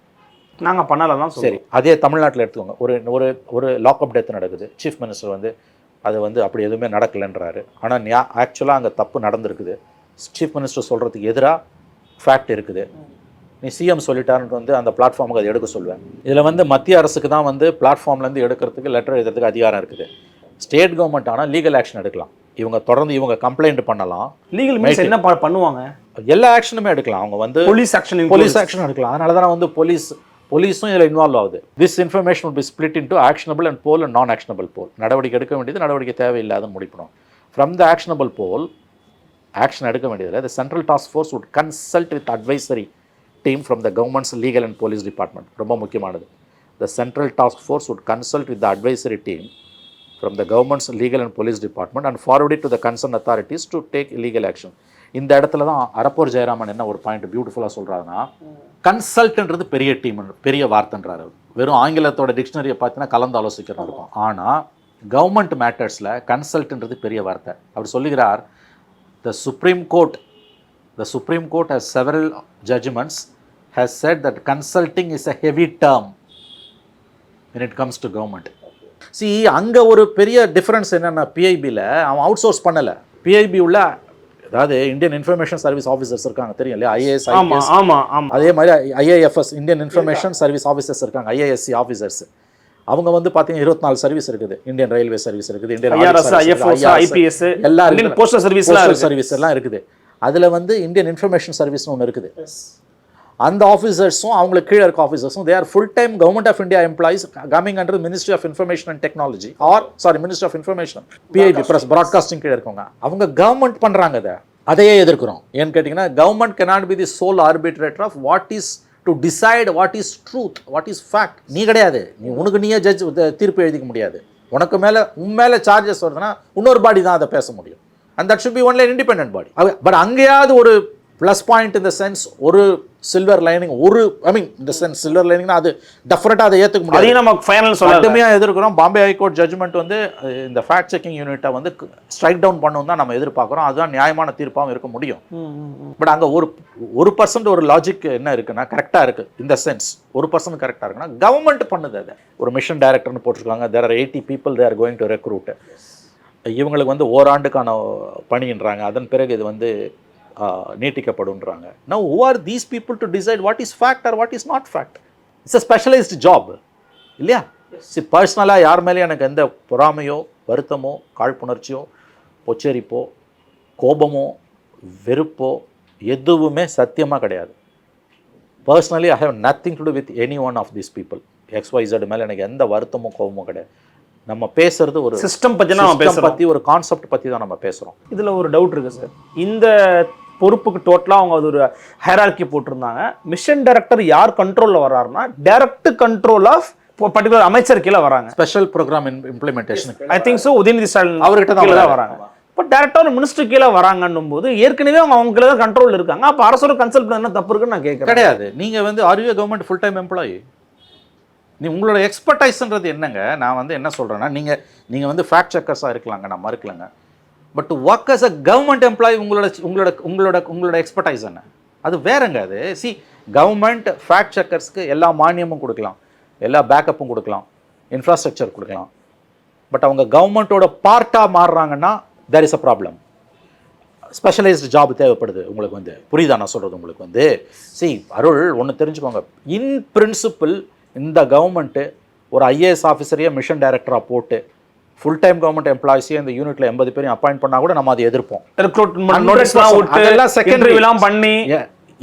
நாங்கள் பண்ணலாம். சரி, அதே தமிழ்நாட்டில் எடுத்துக்கோங்க. ஒரு லாக்அப் டெத் நடக்குது. சீஃப் மினிஸ்டர் வந்து அது வந்து அப்படி எதுவுமே நடக்கலைன்றாரு. ஆனால் ஆக்சுவலாக அங்கே தப்பு நடந்திருக்குது. சீஃப் மினிஸ்டர் சொல்கிறதுக்கு எதிராக ஃபேக்ட் இருக்குது. நீ சிஎம் சொல்லிட்டாருன்ட்டு வந்து அந்த பிளாட்ஃபார்முக்கு அதை எடுக்க சொல்லுவேன். இதில் வந்து மத்திய அரசுக்கு தான் வந்து பிளாட்ஃபார்ம்லேருந்து எடுக்கிறதுக்கு லெட்டர் எழுதுறதுக்கு அதிகாரம் இருக்குது. ஸ்டேட் கவர்மெண்ட் ஆனால் லீகல் ஆக்ஷன் எடுக்கலாம். இவங்க தொடர்ந்து கம்ப்ளைண்ட் பண்ணலாம். லீகல் மீன்ஸ் என்ன பண்ணுவாங்க? எல்லா ஆக்ஷனுமே எடுக்கலாம். அவங்க வந்து போலீஸ் ஆக்ஷன் எடுக்கலாம். அதனால தான் வந்து போலீஸும் இதில் இன்வால்வ் ஆகுது. This information will be split into actionable and poll and non actionable poll. நடவடிக்கை எடுக்க வேண்டியது, நடவடிக்கை தேவையில்லாத முடிப்பணும். From the actionable poll action எடுக்க வேண்டியதில்லை. The central task force would consult with advisory team from the government's legal and police department. ரொம்ப முக்கியமானது. The central task force would consult with the advisory team from the government's legal and police department and forward it to the concerned authorities to take legal action. இந்த இடத்துல தான் அரப்போர் ஜெயராமன் என்ன ஒரு பாயிண்ட் பியூட்டிஃபுல்லாக சொல்கிறாருன்னா, கன்சல்ட்ன்றது பெரிய டீம், பெரிய வார்த்தைன்றாரு. வெறும் ஆங்கிலத்தோட டிக்ஷனரியை பார்த்தீங்கன்னா கலந்து ஆலோசிக்கிறோம் இருக்கும். ஆனால் கவர்மெண்ட் மேட்டர்ஸில் கன்சல்ட்ன்றது பெரிய வார்த்தை. அவர் சொல்லுகிறார், The Supreme Court has several judgments has said that consulting is a heavy term when it comes to government. See, அங்கே ஒரு பெரிய டிஃப்ரென்ஸ் என்னென்னா, பிஐபியில் அவன் அவுட் சோர்ஸ் பண்ணலை. பிஐபி உள்ள அதாவது இந்தியன் இன்ஃபர்மேஷன் சர்வீஸ் ஆஃபீஸர்ஸ் இருக்காங்க, தெரியும் இல்லையா? IAS, IPS. அதே மாதிரி IAFS, Indian information service officers இருக்காங்க, IASC ஆஃபீஸர்ஸ். அவங்க வந்து பார்த்தீங்கன்னா 24 சர்வீஸ் இருக்குது. இந்தியன் ரயில்வே சர்வீஸ் இருக்குது, இந்தியன் IPS, எல்லாரும் போஸ்டல் சர்வீஸ் எல்லாம் இருக்குது. அதில் வந்து இந்தியன் இன்ஃபர்மேஷன் சர்வீஸ்னு ஒன்று இருக்குது. அந்த ஆஃபீஸர்ஸும் அவங்களுக்கு கீழே இருக்க ஆஃபீஸர்ஸும் they are full time government of India employees coming under ministry of information and technology ministry of information, PIB press broadcasting கீழே இருக்கவங்க. அவங்க கவர்மெண்ட் பண்ணுறாங்க. அதையே எதிர்க்கிறோம். ஏன்னு கேட்டிங்கன்னா, government cannot be the sole arbitrator of what is to decide what is truth, what is fact. நீ கிடையாது. நீயே ஜட்ஜ் தீர்ப்பு எழுதிக்க முடியாது. உன் மேலே சார்ஜஸ் வருதுன்னா இன்னொரு பாடி தான் அதை பேச முடியும். And that should be only an independent body. But அங்கேயாவது ஒரு ப்ளஸ் பாயிண்ட் இந்த சென்ஸ், ஒரு சில்வர் லைனிங், இந்த சென்ஸ் சில்வர் லைனிங்னா அது டெஃபினட்டாக அதை ஏற்றுக்க முடியாது. நம்ம ஃபைனல் மட்டுமையாக எதிர்க்கிறோம். பாம்பே ஹைகோர்ட் ஜட்ஜ்மெண்ட் வந்து இந்த ஃபேக்ட் செக்கிங் யூனிட்டை வந்து ஸ்ட்ரைக் டவுன் பண்ணணும் தான் நம்ம எதிர்பார்க்குறோம். அதுதான் நியாயமான தீர்ப்பாகவும் இருக்க முடியும். பட் அங்கே ஒரு பர்சன்ட் ஒரு லாஜிக் என்ன இருக்குன்னா, கரெக்டாக இருக்குது இந்த சென்ஸ், 1% கரெக்டாக இருக்குன்னா கவர்மெண்ட் பண்ணுது. அதை ஒரு மிஷன் டைரக்டர்னு போட்டிருக்காங்க. There are 80 people they are going to recruit. இவங்களுக்கு வந்து ஓராண்டுக்கான பணின்றாங்க. அதன் பிறகு இது வந்து நீட்டிக்கப்படுன்றாங்க. Now who are these people to decide what is fact or what is not fact? It's a specialized job இல்லையா? பர்சனலாக யார் மேலே எனக்கு எந்த பொறாமையோ வருத்தமோ காழ்ப்புணர்ச்சியோ பொச்சரிப்போ கோபமோ வெறுப்போ எதுவுமே சத்தியமாக கிடையாது. Personally I have nothing to do with any one of these people. XYZ மேலே எனக்கு எந்த வருத்தமோ கோபமோ கிடையாது. நம்ம பேசுறது ஒரு சிஸ்டம் பற்றி ஒரு கான்செப்ட் பற்றி தான் நம்ம பேசுகிறோம். இதில் ஒரு டவுட் இருக்குது சார். இந்த பொறுப்புக்கு டோட்டலாக அவங்க அது ஒரு ஹைரார்கி போட்டிருந்தாங்க. மிஷன் டைரக்டர் யார் கண்ட்ரோலில் வர்றாருன்னா, டைரக்ட் கண்ட்ரோல் ஆஃப் பர்டிகுலர் அமைச்சர் கீழே வராங்க. Special program implementation I think so Udhayanidhi Stalin அவர்கிட்ட தான் வராங்க. பட் டேரெக்டாக ஒரு மினிஸ்டர் கீழே வராங்கன்னும் போது ஏற்கனவே அவங்க கீழே தான் கண்ட்ரோல் இருக்காங்க. அப்போ அரசோட கன்சல்ட் பண்ண என்ன தப்பு இருக்குன்னு நான் கேட்குறேன். கிடையாது. நீங்கள் வந்து are you government full time employee? உங்களோட எக்ஸ்பர்டைஸ்ன்றது என்னங்க? நான் வந்து என்ன சொல்கிறேன்னா, நீங்கள் வந்து ஃபேக்ட் செக்கர்ஸாக இருக்கலாங்க, நான் மறுக்கலைங்க. But work as a government employee உங்களோட எக்ஸ்பர்டைஸ் என்ன? அது வேறங்க. அது கவர்மெண்ட் ஃபேக்ட் செக்கர்ஸ்க்கு எல்லா மானியமும் கொடுக்கலாம், எல்லா பேக்கப்பும் கொடுக்கலாம், இன்ஃப்ராஸ்ட்ரக்சர் கொடுக்கலாம். பட் அவங்க கவர்மெண்ட்டோட பார்ட்டாக மாறுறாங்கன்னா there is a problem. Specialized job தேவைப்படுது உங்களுக்கு வந்து. புரியுதா நான் சொல்கிறது உங்களுக்கு வந்து? அருள் ஒன்று தெரிஞ்சுக்கோங்க. இன் பிரின்சிபிள் இந்த கவர்மெண்ட்டு ஒரு ஐஏஎஸ் ஆஃபீஸரையே மிஷன் டைரக்டராக போட்டு ஃபுல் டைம் கவர்மெண்ட் எம்ப்ளாயிஸையே இந்த யூனிட்டில் 80 பேரையும் அப்பாயிண்ட் பண்ணால் கூட நம்ம அதை எதிர்ப்போம். அதெல்லாம் செகண்டரிலாம் பண்ணி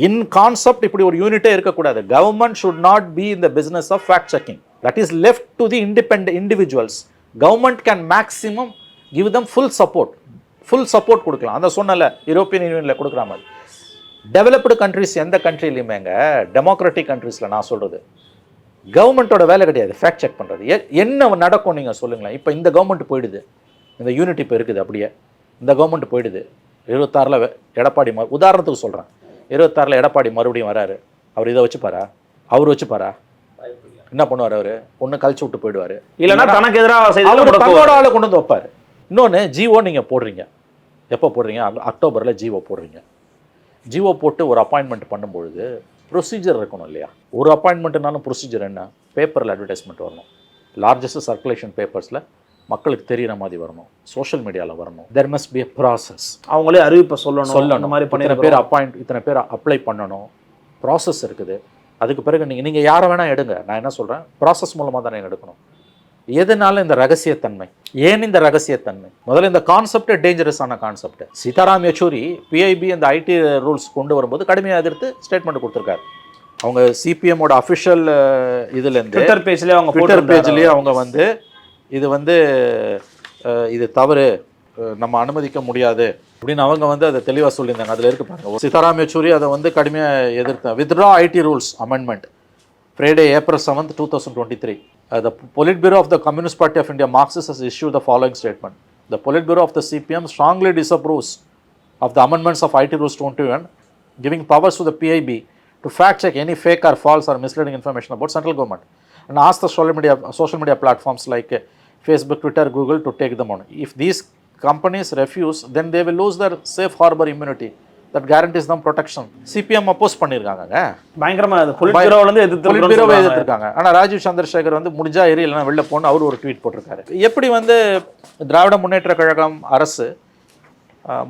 இன் கான்செப்ட் இப்படி ஒரு யூனிட்டே இருக்கக்கூடாது. Government should not be in the business of fact checking. That is left to the independent individuals. Government can maximum give them full support கொடுக்கலாம். அந்த சொன்னல யூரோப்பியன் யூனியனில் கொடுக்குற மாதிரி. டெவலப்டு கண்ட்ரிஸ் எந்த கண்ட்ரிலையுமேங்க, டெமோக்ராட்டிக் கண்ட்ரீஸில் நான் சொல்கிறது, கவர்மெண்ட்டோட வேலை கிடையாது ஃபேக்ட் செக் பண்ணுறது. என்ன நடக்கும் நீங்கள் சொல்லுங்களேன். இப்போ இந்த கவர்மெண்ட் போயிடுது, இந்த யூனிட் இப்போ இருக்குது, அப்படியே இந்த கவர்மெண்ட் போயிடுது. 26 எடப்பாடி உதாரணத்துக்கு சொல்கிறேன், 26 எடப்பாடி மறுபடியும் வராரு. அவர் இதை வச்சுப்பாரா? அவர் வச்சுப்பாரா? என்ன பண்ணுவார்? அவர் ஒன்று கழிச்சு விட்டு போயிடுவார். இல்லைன்னா தனக்கு எதிராக தன்னோட ஆளை கொண்டு வந்து வைப்பார். இன்னொன்று ஜிஓ நீங்கள் போடுறீங்க. எப்போ போடுறீங்க? அக்டோபரில் ஜிஓ போடுறீங்க. ஜிஓ போட்டு ஒரு அப்பாயின்மெண்ட் பண்ணும்பொழுது ப்ரொசீஜர் இருக்கணும் இல்லையா? ஒரு அப்பாயின்மெண்ட்னாலும் ப்ரொசீஜர் என்ன? பேப்பரில் அட்வர்டைஸ்மெண்ட் வரணும், லார்ஜஸ்ட் சர்க்குலேஷன் பேப்பர்ஸில் மக்களுக்கு தெரிகிற மாதிரி வரணும், சோஷியல் மீடியாவில் வரணும். There must be a process. அவங்களே அறிவிப்பை சொல்லணும். இந்த மாதிரி இத்தனை பேர் அப்ளை பண்ணணும். ப்ராசஸ் இருக்குது. அதுக்கு பிறகு நீங்கள் யாரை வேணால் எடுங்க. நான் என்ன சொல்கிறேன், ப்ராசஸ் மூலமாக தானே எடுக்கணும். எதனால இந்த ரகசியத்தன்மை? ஏன் இந்த ரகசியத்தன்மை? முதல்ல இந்த கான்செப்டே டேஞ்சரஸான கான்செப்ட். சீதாராம் யெச்சூரி பிஐபி இந்த ஐடி ரூல்ஸ் கொண்டு வரும்போது கடுமையாக எதிர்த்து ஸ்டேட்மெண்ட் கொடுத்துருக்காரு. அவங்க சிபிஎம்மோட அஃபிஷியல் இதுலேருந்து ட்விட்டர் பேஜ்லேயே அவங்க வந்து இது வந்து இது தவறு, நம்ம அனுமதிக்க முடியாது அப்படின்னு அவங்க வந்து அதை தெளிவாக சொல்லியிருந்தாங்க. அதில் இருக்கு பாருங்க. சீதாராம் யெச்சூரி அதை வந்து கடுமையாக எதிர்த்தாங்க. Withdraw IT rules amendment Friday, April 7th, 2023. The Politburo of the Communist Party of India, Marxist, has issued the following statement. The Politburo of the CPM strongly disapproves of the amendments of IT Rules 21, giving powers to the PIB to fact-check any fake or false or misleading information about central government, and ask the social media platforms like Facebook, Twitter, Google to take them on. If these companies refuse, then they will lose their safe harbor immunity that guarantees them protection. CPM oppose பண்ணியிருக்காங்க. பயங்கரமாக பொலிட்பியூரோவிலேருந்து எதிர்த்துருக்காங்க. ஆனால் ராஜீவ் சந்திரசேகர் வந்து முடிஞ்சா ஏறி இல்லைனா வெளில போன்னு அவர் ஒரு ட்வீட் போட்டிருக்காரு. எப்படி வந்து திராவிட முன்னேற்ற கழகம் அரசு,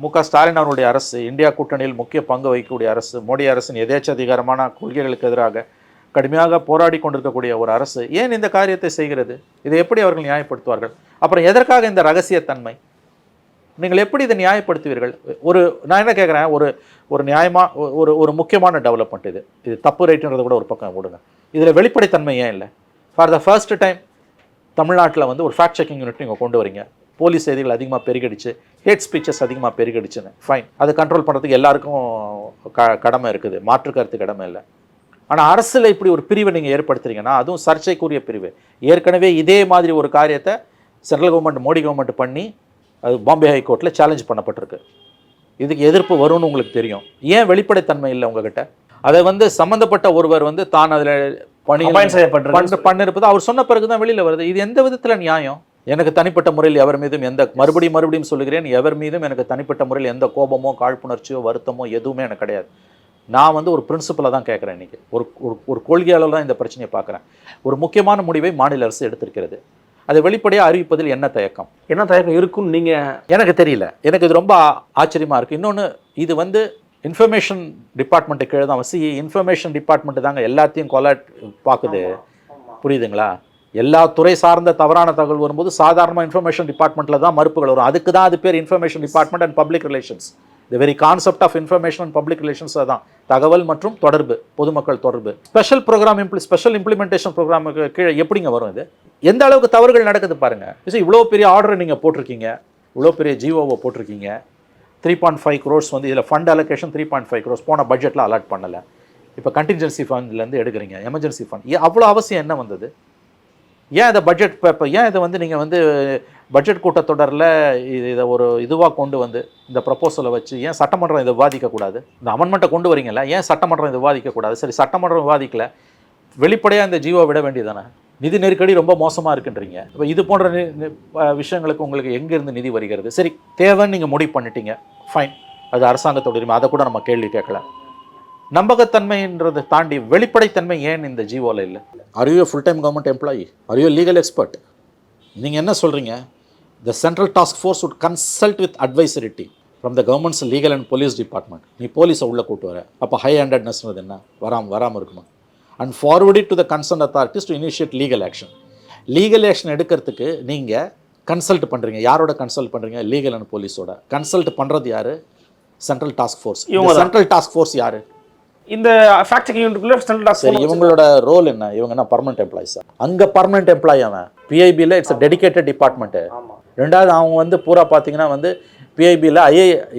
மு.க. ஸ்டாலின் அவருடைய அரசு, இந்தியா கூட்டணியில் முக்கிய பங்கு வகிக்கக்கூடிய அரசு, மோடி அரசின் எதேச்சதிகாரமான கொள்கைகளுக்கு எதிராக கடுமையாக போராடி கொண்டிருக்கக்கூடிய ஒரு அரசு ஏன் இந்த காரியத்தை செய்கிறது? இதை எப்படி அவர்கள் நியாயப்படுத்துவார்கள்? அப்புறம் எதற்காக இந்த ரகசியத்தன்மை? நீங்கள் எப்படி இதை நியாயப்படுத்துவீர்கள்? நான் என்ன கேட்குறேன், ஒரு நியாயமாக ஒரு முக்கியமான டெவலப்மெண்ட் இது தப்பு ரைட்டுன்றதை கூட ஒரு பக்கம் விடுங்க. இதில் வெளிப்படைத்தன்மை ஏன் இல்லை? ஃபார் த ஃபர்ஸ்ட் டைம் தமிழ்நாட்டில் வந்து ஒரு ஃபேக்ட் செக்கிங் யூனிட் நீங்கள் கொண்டு வரீங்க. போலீஸ் செய்திகள் அதிகமாக பெருகடிச்சு, ஹேட் ஸ்பீச்சஸ் அதிகமாக பெருகடிச்சுன்னு, ஃபைன், அதை கண்ட்ரோல் பண்ணுறதுக்கு எல்லாருக்கும் கடமை இருக்குது, மாற்று கருத்து கடமை இல்லை. ஆனால் அரசில் இப்படி ஒரு பிரிவை நீங்கள் ஏற்படுத்துறீங்கன்னா அதுவும் சர்ச்சைக்குரிய பிரிவு. ஏற்கனவே இதே மாதிரி ஒரு காரியத்தை சென்ட்ரல் கவர்மெண்ட், மோடி கவர்மெண்ட் பண்ணி அது பாம்பே ஹைகோர்ட்டில் சேலஞ்ச் பண்ணப்பட்டிருக்கு. இதுக்கு எதிர்ப்பு வரும்னு உங்களுக்கு தெரியும். ஏன் வெளிப்படைத்தன்மை இல்லை உங்ககிட்ட? அதை வந்து சம்மந்தப்பட்ட ஒருவர் வந்து தான் அதில் பண்ணிருப்பது அவர் சொன்ன பிறகு தான் வெளியில் வருது. இது எந்த விதத்தில் நியாயம்? எனக்கு தனிப்பட்ட முறையில் எவர் மீதும் மறுபடியும் சொல்லுகிறேன், எவர் மீதும் எனக்கு தனிப்பட்ட முறையில் எந்த கோபமோ காழ்ப்புணர்ச்சியோ வருத்தமோ எதுவுமே எனக்கு கிடையாது. நான் வந்து ஒரு பிரின்சிபலை தான் கேட்குறேன். இன்றைக்கி ஒரு கொள்கையாளர் தான் இந்த பிரச்சனையை பார்க்குறேன். ஒரு முக்கியமான முடிவை மாநில அரசு எடுத்திருக்கிறது. அதை வெளிப்படையாக அறிவிப்பதில் என்ன தயக்கம் இருக்குன்னு நீங்கள் எனக்கு தெரியல. எனக்கு இது ரொம்ப ஆச்சரியமாக இருக்குது. இன்னொன்று, இது வந்து இன்ஃபர்மேஷன் டிபார்ட்மெண்ட்டு கீழே தான் இன்ஃபர்மேஷன் டிபார்ட்மெண்ட்டு தாங்க எல்லாத்தையும் பார்க்குது. புரியுதுங்களா? எல்லா துறை சார்ந்த தவறான தகவல் வரும்போது சாதாரணமாக இன்ஃபர்மேஷன் டிபார்ட்மெண்ட்டில் தான் மறுப்புகள் வரும். அதுக்கு தான் அது பேர் information department and public relations. The very concept of information and public relations தான் தகவல் மற்றும் தொடர்பு, பொதுமக்கள் தொடர்பு. ஸ்பெஷல் இம்ப்ளிமெண்டேஷன் ப்ரோக்ராமுக்கு கீழே எப்படிங்க வரும்? இது எந்த அளவுக்கு தவறுகள் நடக்குது பாருங்க. இவ்வளோ பெரிய ஆர்டரை நீங்கள் போட்டிருக்கீங்க, இவ்வளோ பெரிய ஜிஓவை போட்டிருக்கீங்க. 3.5 crores வந்து இதில் ஃபண்ட் அலோகேஷன் 3.5 crores போன பட்ஜெட்டில் அலாட் பண்ணலை. இப்போ கண்டின்ஜென்சி ஃபண்ட்லேருந்து எடுக்கிறீங்க, எமர்ஜென்சி ஃபண்ட். அவ்வளோ அவசியம் என்ன வந்தது? ஏன் இந்த பட்ஜெட் பேப்பர், ஏன் இதை வந்து நீங்கள் வந்து பட்ஜெட் கூட்டத்தொடரில் இதை ஒரு இதுவாக கொண்டு வந்து இந்த ப்ரப்போசலை வச்சு ஏன் சட்டமன்றம் இதை விவாதிக்கக்கூடாது? இந்த அமெண்ட்மெண்ட்டை கொண்டு வரீங்கல்ல, ஏன் சட்டமன்றம் இதை விவாதிக்கக்கூடாது? சரி, சட்டமன்றம் விவாதிக்கல, வெளிப்படையாக இந்த ஜியோ விட வேண்டியதானே? நிதி நெருக்கடி ரொம்ப மோசமாக இருக்குன்றீங்க. இப்போ இது போன்ற விஷயங்களுக்கு உங்களுக்கு எங்கேருந்து நிதி வருகிறது? சரி, தேவைன்னு நீங்கள் முடிவு பண்ணிட்டீங்க, ஃபைன், அது அரசாங்கத்தோட உரிமை, அதை கூட நம்ம கேள்வி கேட்கல. நம்பகத்தன்மைன்றதை தாண்டி வெளிப்படைத்தன்மை ஏன் இந்த ஜியோவில் இல்லை? Are you full time government employee? Are you legal expert? நீங்கள் என்ன சொல்கிறீங்க? த central task force would consult with advisory team from the governments legal and police department. நீ போலீஸை உள்ளே கூட்டு வர, அப்போ ஹை ஹேண்டட்னஸ்ன்றது என்ன? வராமல் இருக்குமா? And forward it to the concern authorities to initiate legal action. Legal action எடுக்கிறதுக்கு நீங்கள் கன்சல்ட் பண்ணுறீங்க. யாரோட கன்சல்ட் பண்ணுறீங்க? லீகல் அண்ட் போலீஸோட. கன்சல்ட் பண்ணுறது யார்? Central task force. Central task force யார்? இந்த ஃபேக்ட் செக்கிங் யூனிட்டுக்குள்ள சென்ட்ரல் டாஸ்க். சரி, இவங்களோட ரோல் என்ன? இவங்க என்ன பர்மனெண்ட் எம்ப்ளாயிஸா? அங்கே பர்மனெண்ட் எம்ப்ளாயி அவன். பிஐபியில் இட்ஸ் டெடிகேட்டட் டிபார்ட்மெண்ட்டு. ரெண்டாவது அவங்க வந்து பூரா பார்த்தீங்கன்னா வந்து பிஐபியில்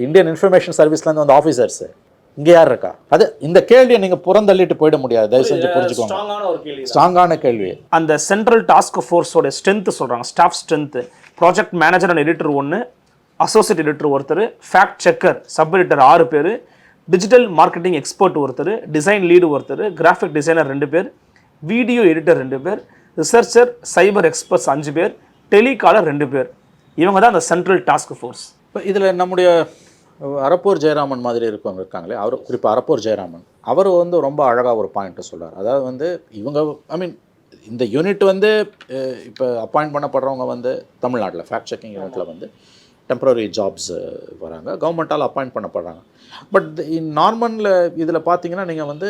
இந்தியன் இன்ஃபர்மேஷன் சர்வீஸ்லேருந்து வந்து ஆஃபீஸர்ஸு. இங்கே யார் இருக்கா? அது இந்த கேள்வியை நீங்கள் புறந்தள்ளிட்டு போயிட முடியாது. தயவு செஞ்சு புரிஞ்சுக்கோங்க. ஸ்ட்ராங்கான கேள்வி. அந்த சென்ட்ரல் டாஸ்க் ஃபோர்ஸோட ஸ்ட்ரென்த் சொல்கிறாங்க, staff strength. Project manager and editor 1, associate editor ஒருத்தர், ஃபேக்ட் செக்கர் சப் எடிட்டர் 6 பேர், டிஜிட்டல் மார்க்கெட்டிங் எக்ஸ்பர்ட் ஒருத்தர், டிசைன் லீடு ஒருத்தர், கிராஃபிக் டிசைனர் 2 பேர், வீடியோ எடிட்டர் 2 பேர், ரிசர்ச்சர் சைபர் எக்ஸ்பர்ட்ஸ் 5 பேர், டெலிகாலர் 2 பேர். இவங்க தான் அந்த சென்ட்ரல் டாஸ்க் ஃபோர்ஸ். இப்போ இதில் நம்முடைய அரப்பூர் ஜெயராமன் மாதிரி இருக்கவங்க இருக்காங்களே, அவர் குறிப்பாக அரப்பூர் ஜெயராமன் அவர் வந்து ரொம்ப அழகாக ஒரு பாயிண்ட்டை சொல்கிறார். அதாவது வந்து இவங்க இந்த யூனிட் வந்து இப்போ அப்பாயிண்ட் பண்ணப்படுறவங்க வந்து தமிழ்நாட்டில் ஃபேக்ட் செக்கிங் யூனிட்டில் வந்து டெம்பரரி ஜாப்ஸ் வராங்க, கவர்மெண்ட்டால் அப்பாயிண்ட் பண்ணப்படுறாங்க. பட் நார்மலில் இதில் பார்த்தீங்கன்னா நீங்கள் வந்து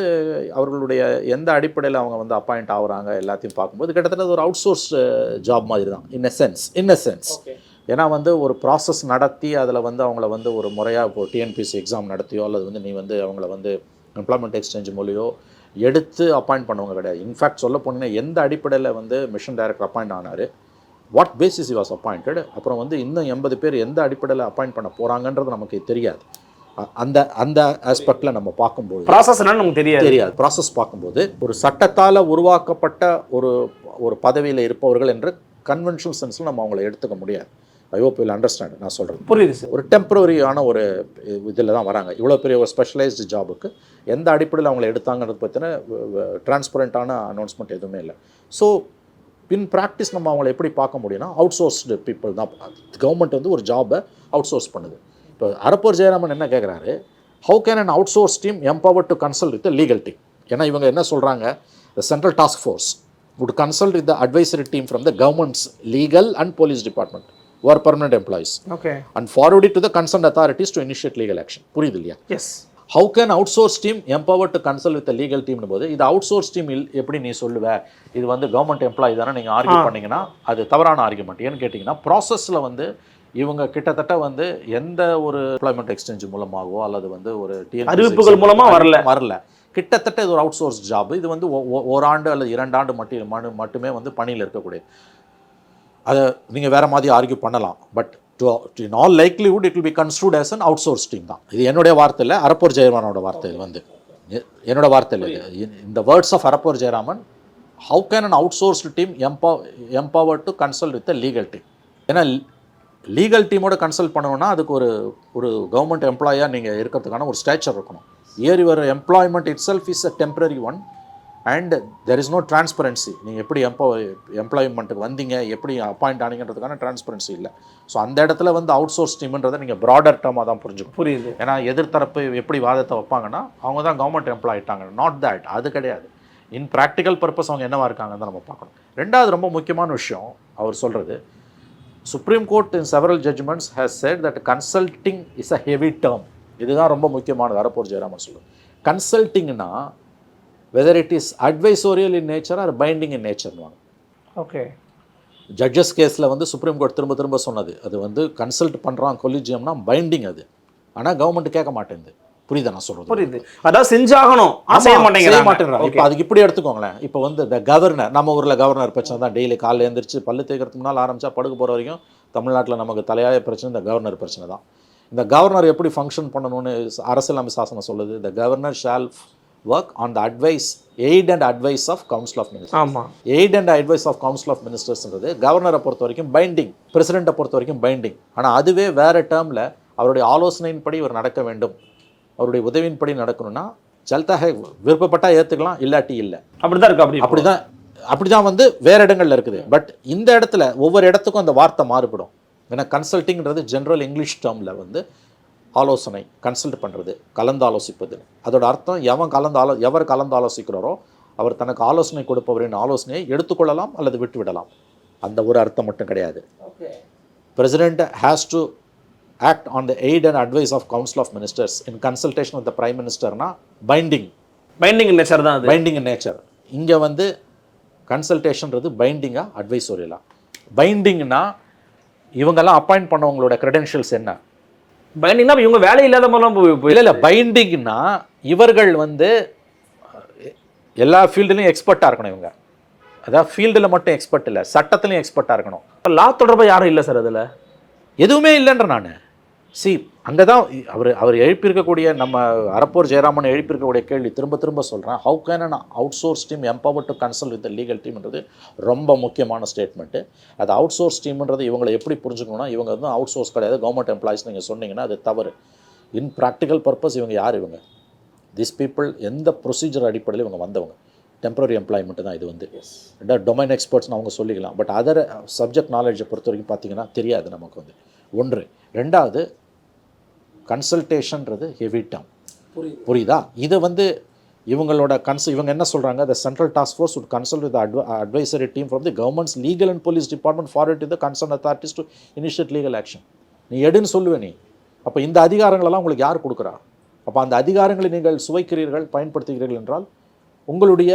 அவர்களுடைய எந்த அடிப்படையில் அவங்க வந்து அப்பாயிண்ட் ஆகுறாங்க எல்லாத்தையும் பார்க்கும்போது கிட்டத்தட்ட ஒரு அவுட் சோர்ஸ் ஜாப் மாதிரி தான் இன் எ சென்ஸ். ஏன்னா வந்து ஒரு ப்ராசஸ் நடத்தி அதில் வந்து அவங்கள வந்து ஒரு முறையாக இப்போ டிஎன்பிசி எக்ஸாம் நடத்தியோ அல்லது வந்து நீ வந்து அவங்கள வந்து எம்ப்ளாய்மெண்ட் எக்ஸ்சேஞ்ச் மூலியோ எடுத்து அப்பாயிண்ட் பண்ணுவாங்க கிடையாது. இன்ஃபேக்ட் சொல்ல போனீங்கன்னா எந்த அடிப்படையில் வந்து மிஷன் டைரக்டர் அப்பாயிண்ட் ஆனார், வாட் பேசிஸ் வாஸ் அப்பாயிண்டட், அப்புறம் வந்து இன்னும் 80 பேர் எந்த அடிப்படையில் அப்பாயிண்ட் பண்ண போகிறாங்கன்றது நமக்கு தெரியாது. அந்த ஆஸ்பெக்டில் நம்ம பார்க்கும்போது ப்ராசஸ் என்னன்னு நமக்கு தெரியாது. ப்ராசஸ் பார்க்கும்போது ஒரு சட்டத்தால் உருவாக்கப்பட்ட ஒரு பதவியில் இருப்பவர்கள் என்று கன்வென்ஷனல் சென்ஸில் நம்ம அவங்கள எடுத்துக்க முடியாது. ஐ ஹோப் வில் அண்டர்ஸ்டாண்ட் நான் சொல்கிறது. புரியுது சார். ஒரு டெம்பரரியான ஒரு இதில் தான் வராங்க. இவ்வளோ பெரிய ஒரு ஸ்பெஷலைஸ்டு ஜாபுக்கு எந்த அடிப்படையில் அவங்கள எடுத்தாங்கிறது பற்றின டிரான்ஸ்பரண்ட்டான அனௌன்ஸ்மெண்ட் எதுவுமே இல்லை. ஸோ இன் ப்ராக்டிஸ் நம்ம அவங்கள எப்படி பார்க்க முடியும்னா அவுட் சோர்ஸ்டு பீப்புள் தான். கவர்மெண்ட் வந்து ஒரு ஜாபை அவுட் சோர்ஸ் பண்ணுது. இப்போ அரப்பூர் ஜெயராமன் என்ன கேட்குறாரு, how can an outsource team empower to consult with legal team? ஏன்னா இவங்க என்ன சொல்கிறாங்க, த central task force would consult with the advisory team from the government's legal and police department who are permanent employees. Okay. And forward it to the concerned authorities to initiate legal action. புரியுது இல்லையா? Yes. How can outsource team empowered to consult with the legal team போது இது அவுட்சோர்ஸ் டீம் எப்படி நீ சொல்லுவ, இது வந்து கவர்மெண்ட் எம்ப்ளாயி தானே நீங்கள் ஆர்கியூ பண்ணிங்கன்னா அது தவறான ஆர்குமெண்ட். ஏன்னு கேட்டிங்கன்னா ப்ராசஸில் வந்து இவங்க கிட்டத்தட்ட வந்து எந்த ஒரு எம்ப்ளாய்மெண்ட் எக்ஸ்சேஞ்ச் மூலமாகவோ அல்லது வந்து ஒரு அறிவிப்புகள் மூலமாக வரல. கிட்டத்தட்ட இது ஒரு அவுட் சோர்ஸ் ஜாப். இது வந்து ஓராண்டு அல்லது 2 ஆண்டு மட்டுமே வந்து பணியில் இருக்கக்கூடியது. அதை நீங்கள் வேறு மாதிரி ஆர்கியூ பண்ணலாம். But in all likelihood it will be construed as an outsourced team தான். இது என்னுடைய வார்த்தை இல்லை, அரப்பூர் ஜெயராமனோட வார்த்தை. இது வந்து என்னோட வார்த்தை இல்லை. இந்த words of Arappor Jayaraman, how can an outsourced team empowered to consult with the legal team? ஏன்னா லீகல் டீமோட கன்சல்ட் பண்ணணும்னா அதுக்கு ஒரு கவர்மெண்ட் எம்ப்ளாயாக நீங்கள் இருக்கிறதுக்கான ஒரு ஸ்டேச்சர் இருக்கணும். Here your employment itself is a temporary one and there is no transparency. நீங்கள் எப்படி எம்ப்ளாய்மெண்ட்டுக்கு வந்தீங்க, எப்படி அப்பாயிண்ட் ஆனீங்கன்றதுக்கான டிரான்ஸ்பரன்சி இல்லை. ஸோ அந்த இடத்துல வந்து அவுட் சோர்ஸ் டீம்ன்றதை நீங்கள் ப்ராடர் டேர்மாக தான் புரிஞ்சுக்கணும். புரியுது. ஏன்னா எதிர்த்தரப்பு எப்படி வாதத்தை வைப்பாங்கன்னா அவங்க தான் கவர்மெண்ட் எம்ப்ளாய் ஆகிட்டாங்க. நாட் தேட், அது கிடையாது. இன் ப்ராக்டிக்கல் பர்பஸ் அவங்க என்னவா இருக்காங்கன்னு தான் நம்ம பார்க்கணும். ரெண்டாவது ரொம்ப முக்கியமான விஷயம் அவர் சொல்கிறது, Supreme Court in several judgments has said that consulting is a heavy term. இதுதான் ரொம்ப முக்கியமானது. அரப்பூர் ஜெயராமன் சொல்லுது கன்சல்ட்டிங்னா whether it is advisorial in nature or binding in நேச்சர்னுவாங்க. ஓகே. ஜட்ஜஸ் கேஸில் வந்து சுப்ரீம் கோர்ட் திரும்ப சொன்னது, அது வந்து கன்சல்ட் பண்ணுறான் கொலிஜியம்னா பைண்டிங் அது. ஆனால் கவர்மெண்ட் கேட்க மாட்டேங்குது. புரியுதா நான் சொல்கிறது? புரியுது. அதாவது செஞ்சாகணும், செய்ய மாட்டேங்கிறாங்க. இப்போ அதுக்கு இப்படி எடுத்துக்கோங்களேன். இப்போ வந்து இந்த கவர்னர், நம்ம ஊரில் கவர்னர் பிரச்சனை தான். டெய்லி காலையில் எழுந்திரிச்சு பல்லு தேய்க்கிறதுக்கு முன்னால் ஆரம்பித்தா படுக்க போகிற வரைக்கும் தமிழ்நாட்டில் நமக்கு தலையாய பிரச்சனை இந்த கவர்னர் பிரச்சனை தான். இந்த கவர்னர் எப்படி ஃபங்க்ஷன் பண்ணணும்னு அரசியலமைப்பு சாசனம் சொல்லுது, the governor shall work on the aid and advice of council of ministers. ஆமாம், aid and advice of council of ministersன்றது கவர்னரை பொறுத்த வரைக்கும் பைண்டிங், பிரசிடெண்ட்டை பொறுத்த வரைக்கும் பைண்டிங். ஆனால் அதுவே வேறு டேர்மில் அவருடைய ஆலோசனையின்படி இவர் நடக்க வேண்டும், அவருடைய உதவியின்படி நடக்கணும்னா ஜல்தாக விருப்பப்பட்டால் ஏற்றுக்கலாம், இல்லாட்டி இல்லை. அப்படி தான் இருக்கு. அப்படி தான் வந்து வேறு இடங்கள்ல இருக்குது. பட் இந்த இடத்துல ஒவ்வொரு இடத்துக்கும் அந்த வார்த்தை மாறுபடும். ஏன்னா கன்சல்ட்டிங்கிறது ஜென்ரல் இங்கிலீஷ் டேர்மில் வந்து ஆலோசனை, கன்சல்ட் பண்ணுறது, கலந்து ஆலோசிப்பது. அதோட அர்த்தம் எவர் கலந்து ஆலோசிக்கிறாரோ அவர் தனக்கு ஆலோசனை கொடுப்பவரின் ஆலோசனையை எடுத்துக்கொள்ளலாம் அல்லது விட்டுவிடலாம். அந்த ஒரு அர்த்தம் மட்டும் கிடையாது. President has to act on the aid and advice of council of ministers in consultation with the prime ministerனா பைண்டிங் இன் நேச்சர் தான் அது. Binding in nature. இங்கே வந்து கன்சல்டேஷன்றது பைண்டிங்கா அட்வைசோரியலா? பைண்டிங்னா இவங்கெல்லாம் அப்பாயிண்ட் பண்ணவங்களோட கிரெடென்ஷியல்ஸ் என்ன? பைண்டிங்னா இவங்க வேலை இல்லாத மூலம் இல்லை பைண்டிங்னா இவர்கள் வந்து எல்லா ஃபீல்டுலையும் எக்ஸ்பர்ட்டாக இருக்கணும். இவங்க அதாவது ஃபீல்டில் மட்டும் எக்ஸ்பர்ட் இல்லை, சட்டத்துலையும் எக்ஸ்பர்ட்டாக இருக்கணும். லா தொடர்பாக யாரும் இல்லை சார், அதில் எதுவுமே இல்லைன்ற நான் அங்கே தான் அவர் எழுப்பியிருக்கக்கூடிய நம்ம அரப்போர் ஜெயராமன் எழுப்பியிருக்கக்கூடிய கேள்வி திரும்ப சொல்கிறேன். How can an outsource team empower to consult with legal டீம்ன்றது ரொம்ப முக்கியமான ஸ்டேட்மெண்ட்டு. அது அவுட் சோர்ஸ் டீம்ன்றது இவங்களை எப்படி புரிஞ்சுக்கணும்னா, இவங்க வந்து அவுட் சோர்ஸ் கிடையாது, கவர்மெண்ட் எம்ப்ளாயிஸ் நீங்கள் சொன்னீங்கன்னா அது தவறு. இன் ப்ராக்டிக்கல் பர்பஸ் இவங்க யார்? இவங்க திஸ் பீப்புள் எந்த ப்ரொசீஜர் அடிப்படையில் இவங்க வந்தவங்க? டெம்பரரி எம்ப்ளாய்மெண்ட்டு தான் இது வந்து. டொமைன் எக்ஸ்பர்ட்ஸ்னு அவங்க சொல்லிக்கலாம். பட் அதர் சப்ஜெக்ட் நாலேஜை பொறுத்த வரைக்கும் பார்த்தீங்கன்னா தெரியாது நமக்கு வந்து. ஒன்று. ரெண்டாவது, கன்சல்டேஷன்றது ஹெவி டேர்ம். புரியுதா? இதை வந்து இவங்களோட இவங்க என்ன சொல்கிறாங்க, த central task force would consult with the advisory team from the government's legal and police department forward to the concerned authorities to initiate legal action. நீ எடுன்னு சொல்லுவே நீ. அப்போ இந்த அதிகாரங்களெல்லாம் உங்களுக்கு யார் கொடுக்குறா? அப்போ அந்த அதிகாரங்களை நீங்கள் சுவைக்கிறீர்கள், பயன்படுத்துகிறீர்கள் என்றால் உங்களுடைய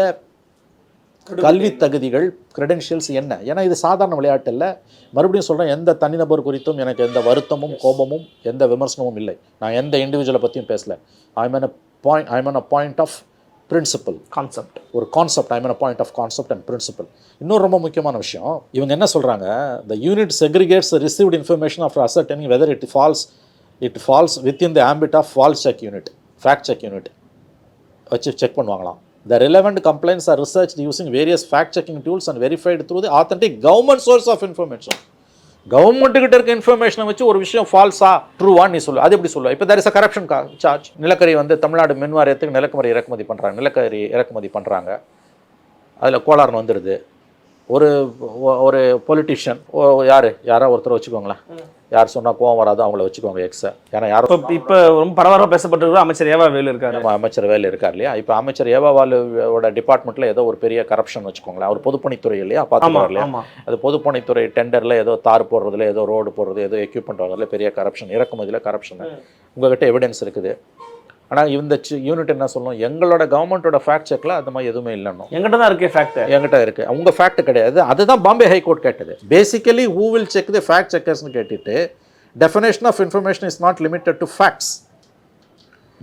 கல்வி தகுதிகள், கிரெடென்ஷியல்ஸ் என்ன? ஏன்னா இது சாதாரண விளையாட்டு இல்லை. மறுபடியும் சொல்கிறேன், எந்த தனிநபர் குறித்தும் எனக்கு எந்த வருத்தமும் கோபமும் எந்த விமர்சனமும் இல்லை. நான் எந்த இண்டிவிஜுவலை பற்றியும் பேசலை. I'm on a point of principle, concept, ஒரு concept. I'm on a point of concept and principle. இன்னொரு ரொம்ப முக்கியமான விஷயம், இவங்க என்ன சொல்கிறாங்க, the unit segregates received information after ascertaining whether it falls within the ambit of false check unit, fact check unit வச்சு செக் பண்ணுவாங்களாம். The relevant complaints are researched using various fact-checking tools and verified through the authentic government source of information. கவர்மெண்ட்டுக்கிட்ட இருக்க இன்ஃபர்மேஷனை வச்சு ஒரு விஷயம் ஃபால்ஸா ட்ரூவான்னு நீ சொல்லு. அது எப்படி சொல்லுவா? இப்போ there is a corruption charge. நிலக்கரி வந்து தமிழ்நாடு மின் வாரியத்துக்கு நிலக்கரி இறக்குமதி பண்ணுறாங்க. அதில் கோளாறு வந்துடுது. ஒரு பொலிட்டிஷியன் யாரோ ஒருத்தர் வச்சுக்கோங்களேன், யார் சொன்னால் கோவம் வராதோ அவங்கள வச்சுக்கோங்க எக்ஸை. ஏன்னா யாரும் இப்போ ரொம்ப பரவாயில்ல பேசப்பட்டிருக்கிற அமைச்சர் ஏவாவேலு இருக்காரு. அமைச்சர் வேலு இருக்கார் இல்லையா? இப்போ அமைச்சர் ஏவாவேலுவோட டிபார்ட்மெண்ட்டில் ஏதோ ஒரு பெரிய கரப்ஷன் வச்சுக்கோங்களேன். அவர் பொதுப்பணித்துறை இல்லையா? பார்த்துக்கலாம் இல்லையா? அது பொதுப்பணித்துறை டெண்டரில் ஏதோ தார் போடுறதுல, ஏதோ ரோடு போடுறது, ஏதோ எக்யூப்மெண்ட் வாங்குறதுல பெரிய கரப்ஷன், இறக்குமதியில் கரப்ஷன். உங்கள்கிட்ட எவிடன்ஸ் இருக்குது. ஆனால் இந்த யூனிட் என்ன சொல்லணும், எங்களோட கவர்மெண்ட்டோட ஃபேக்ட் செக்கில் அது மாதிரி எதுவுமே இல்லைன்னு. எங்கிட்ட தான் இருக்குது ஃபேக்ட், எங்கிட்ட இருக்குது. உங்கள் ஃபேக்ட் கிடையாது. அதுதான் பாம்பே ஹைகோர்ட் கேட்டது. Basically who will check the fact செக்கர்ஸ்னு கேட்டுட்டு, definition of information is not limited to facts.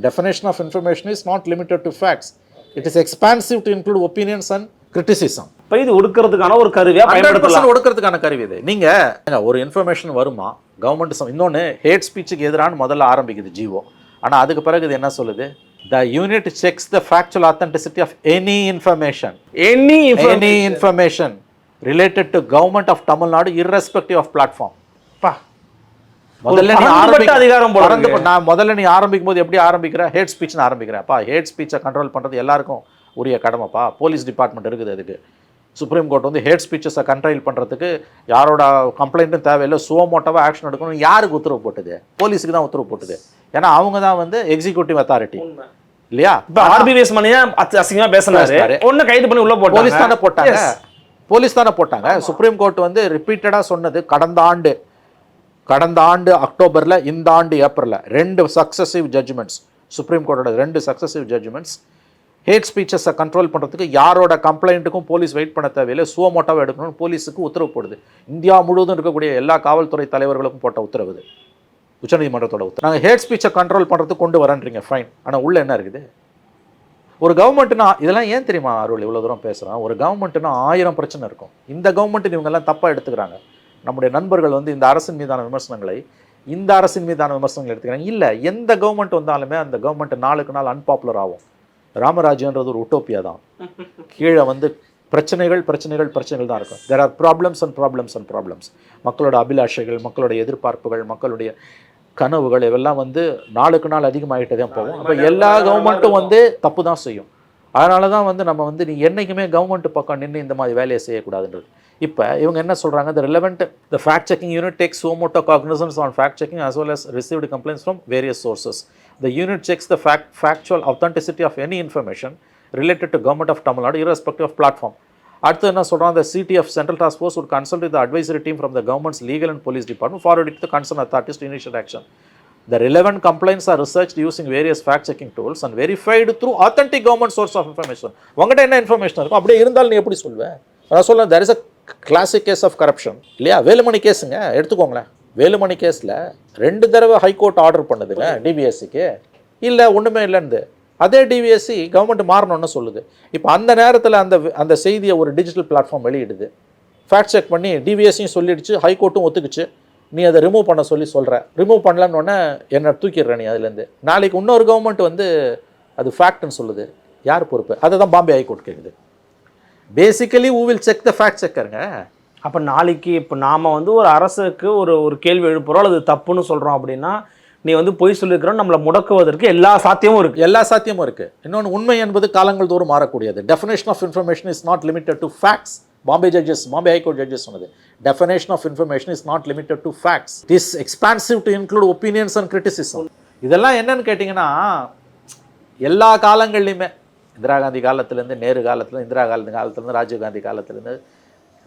Definition of information is not limited to facts. It is expansive to include opinions and criticism. இப்போ இது ஒடுக்கிறதுக்கான ஒரு கருவியாக பயன்படுத்தலாம். ஒடுக்கிறதுக்கான கருவி இது. நீங்கள் ஒரு இன்ஃபர்மேஷன் வருமா கவர்மெண்ட், இன்னொன்று ஹேட் ஸ்பீச்சுக்கு எதிரான முதல்ல ஆரம்பிக்குது ஜிஓ. ஆனால் அதுக்கு பிறகு இது என்ன சொல்லுது? The unit checks the factual authenticity of any information related to government of Tamil Nadu irrespective of platform. முதல்ல நீ ஆரம்பிக்கும் போது எப்படி ஆரம்பிக்கிற? ஹேட் ஸ்பீச்னு ஆரம்பிக்கிறேன்ப்பா. ஹேட் ஸ்பீச்சை கண்ட்ரோல் பண்ணுறது எல்லாருக்கும் உரிய கடமைப்பா. போலீஸ் டிபார்ட்மெண்ட் இருக்குது அதுக்கு. சுப்ரீம் கோர்ட் வந்து ஹேட் ஸ்பீச்சஸை கண்ட்ரோல் பண்ணுறதுக்கு யாரோட கம்ப்ளைண்ட்டும் தேவையில்லை, சுவமோட்டோவாக ஆக்ஷன் எடுக்கணும். யாருக்கு உத்தரவு போட்டுது? போலீஸுக்கு தான் உத்தரவு போட்டுது. ஏன்னா அவங்க தான் வந்து எக்ஸிக்யூட்டிவ் அத்தாரிட்டி இல்லையா? இப்போ ஆர்பிஎஸ் மணியா அசிங்கமாக பேசினாரு, ஒன்று கைது பண்ணி உள்ள போட்டு போலீஸ் தானே போட்டாங்க. சுப்ரீம் கோர்ட் வந்து ரிப்பீட்டடாக சொன்னது, கடந்த ஆண்டு அக்டோபரில், இந்த ஆண்டு ஏப்ரலில் 2 சக்ஸசிவ் ஜட்ஜ்மெண்ட்ஸ், சுப்ரீம் கோர்ட்டோட 2 சக்ஸசிவ் ஜட்ஜ்மெண்ட்ஸ் ஹேட் ஸ்பீச்சஸை கண்ட்ரோல் பண்ணுறதுக்கு யாரோட கம்ப்ளைண்ட்டுக்கும் போலீஸ் வெயிட் பண்ண தேவையில்லை, சுவமோட்டாவை எடுக்கணும்னு போலீஸுக்கு உத்தரவு போடுது. இந்தியா முழுவதும் இருக்கக்கூடிய எல்லா காவல்துறை தலைவர்களுக்கும் போட்ட உத்தரவு இது, உச்சநீதிமன்றத்தோட உத்தரவு. நாங்கள் ஹேட் ஸ்பீச்சை கண்ட்ரோல் பண்ணுறதுக்கு கொண்டு வரேன்றீங்க, ஃபைன். ஆனால் உள்ளே என்ன இருக்குது? ஒரு கவர்மெண்ட்னா இதெல்லாம் ஏன் தெரியுமா அருள் இவ்வளோ தூரம் பேசுகிறோம்? ஒரு கவர்மெண்ட்னா 1000 பிரச்சனை இருக்கும். இந்த கவர்மெண்ட்டு இவங்கெல்லாம் தப்பாக எடுத்துக்கிறாங்க. நம்முடைய நண்பர்கள் வந்து இந்த அரசின் மீதான விமர்சனங்களை எடுத்துக்கிறாங்க. இல்லை, எந்த கவர்மெண்ட் வந்தாலுமே அந்த கவர்மெண்ட் நாளுக்கு நாள் அன்பாப்புலர் ஆகும். ராமராஜ்யன்றது ஒரு உட்டோப்பியா தான். கீழே வந்து பிரச்சனைகள் தான் இருக்கும். There are problems and problems. மக்களோட அபிலாஷைகள், மக்களோட எதிர்பார்ப்புகள், மக்களுடைய கனவுகள் இவெல்லாம் வந்து நாளுக்கு நாள் அதிகமாகிட்டே தான் போகும். அப்போ எல்லா கவர்மெண்ட்டும் வந்து தப்பு தான் செய்யும். அதனால தான் வந்து நம்ம வந்து நீ என்றைக்குமே கவர்மெண்ட் பக்கம் நின்று இந்த மாதிரி வேலையை செய்யக்கூடாதுன்றது. இப்போ இவங்க என்ன சொல்கிறாங்க, the fact checking unit takes suo motu cognizance on fact checking as well as received complaints from various sources. The unit checks the factual authenticity of any information related to government of Tamil Nadu irrespective of platform. அடுத்து என்ன சொல்கிறாங்க, the CTF Central Task Force would consult with the advisory team from the government's legal and police department, forward it to the concerned authorities to initiate action. The relevant complaints are researched using various fact-checking tools and verified through authentic government source of information. உங்கள்கிட்ட என்ன இன்ஃபர்மேஷன் இருக்கும், அப்படியே இருந்தாலும் நீ எப்படி சொல்வேன்? நான் சொல்ல there is a classic case of corruption இல்லையா? வேலுமணி கேஸுங்க எடுத்துக்கோங்களேன். வேலுமணி கேஸில் 2 தடவை ஹைகோர்ட் ஆர்டர் பண்ணுதுங்க டிவிஎஸ்சிக்கு, இல்லை ஒன்றுமே இல்லைன்னு. அதே டிவிஎஸ்சி கவர்மெண்ட் மாறணும்னு சொல்லுது. இப்போ அந்த நேரத்தில் அந்த செய்தியை ஒரு டிஜிட்டல் பிளாட்ஃபார்ம் வெளியிடுது, ஃபேக்ட் செக் பண்ணி டிவிஎஸ்சியும் சொல்லிடுச்சு, ஹைகோர்ட்டும் ஒத்துக்குச்சு. நீ அதை ரிமூவ் பண்ண சொல்கிற, ரிமூவ் பண்ணலன்னொன்னே என்னை தூக்கிடுற நீ அதுலேருந்து. நாளைக்கு இன்னொரு கவர்மெண்ட் வந்து அது ஃபேக்ட்னு சொல்லுது, யார் பொறுப்பு? அதை தான் பாம்பே ஹைகோர்ட் கேட்குது. Basically who will check the fact checkerங்க. அப்போ நாளைக்கு இப்போ நாம் வந்து ஒரு அரசுக்கு ஒரு கேள்வி எழுப்புறோம், அது தப்புன்னு சொல்கிறோம் அப்படின்னா, நீ வந்து பொய் சொல்லியிருக்கிறோம், நம்மளை முடக்குவதற்கு எல்லா சாத்தியமும் இருக்குது. இன்னொன்று, உண்மை என்பது காலங்கள் தோறும் மாறக்கூடியது. Definition of information is not limited to facts. Bombay high court judges சொன்னது, definition of information is not limited to facts. It is expansive to include opinions and criticism. இதெல்லாம் என்னன்னு கேட்டிங்கன்னா, எல்லா காலங்கள்லையுமே இந்திரா காந்தி காலத்துலேருந்து, நேரு காலத்துலேருந்து, இந்திரா காந்தி காலத்துலேருந்து, ராஜீவ்காந்தி காலத்துலேருந்து,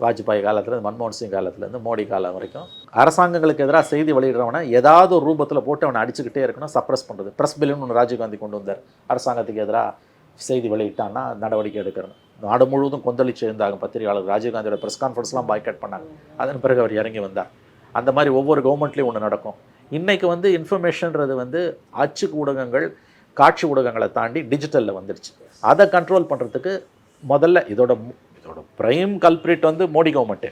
வாஜ்பாய் காலத்துலேருந்து, மன்மோகன் சிங் காலத்துலேருந்து, மோடி காலம் வரைக்கும் அரசாங்கங்களுக்கு எதிராக செய்தி வெளியிடுறவனை ஏதாவது ஒரு ரூபத்தில் போட்டு அவனை அடிச்சுக்கிட்டே இருக்கணும், சப்ரஸ் பண்ணுறது. ப்ரெஸ் பில்லுன்னு ஒன்று ராஜீவ்காந்தி கொண்டு வந்தார். அரசாங்கத்துக்கு எதிராக செய்தி வெளியிட்டான்னா நடவடிக்கை எடுக்கணும். நாடு முழுவதும் கொந்தளிச்சு இருந்தாங்க பத்திரிகையாளர். ராஜீவ்காந்தியோட ப்ரெஸ் கான்ஃபரன்ஸ்லாம் பாய்காட் பண்ணாங்க. அதன் பிறகு அவர் இறங்கி வந்தார். அந்த மாதிரி ஒவ்வொரு கவர்மெண்ட்லேயும் ஒன்று நடக்கும். இன்றைக்கி வந்து இன்ஃபர்மேஷன்றது வந்து அச்சு ஊடகங்கள், காட்சி ஊடகங்களை தாண்டி டிஜிட்டலில் வந்துடுச்சு. அதை கண்ட்ரோல் பண்ணுறதுக்கு முதல்ல இதோட பிரைம் கல்பிரிட் வந்து மோடி கவர்மெண்ட்டு.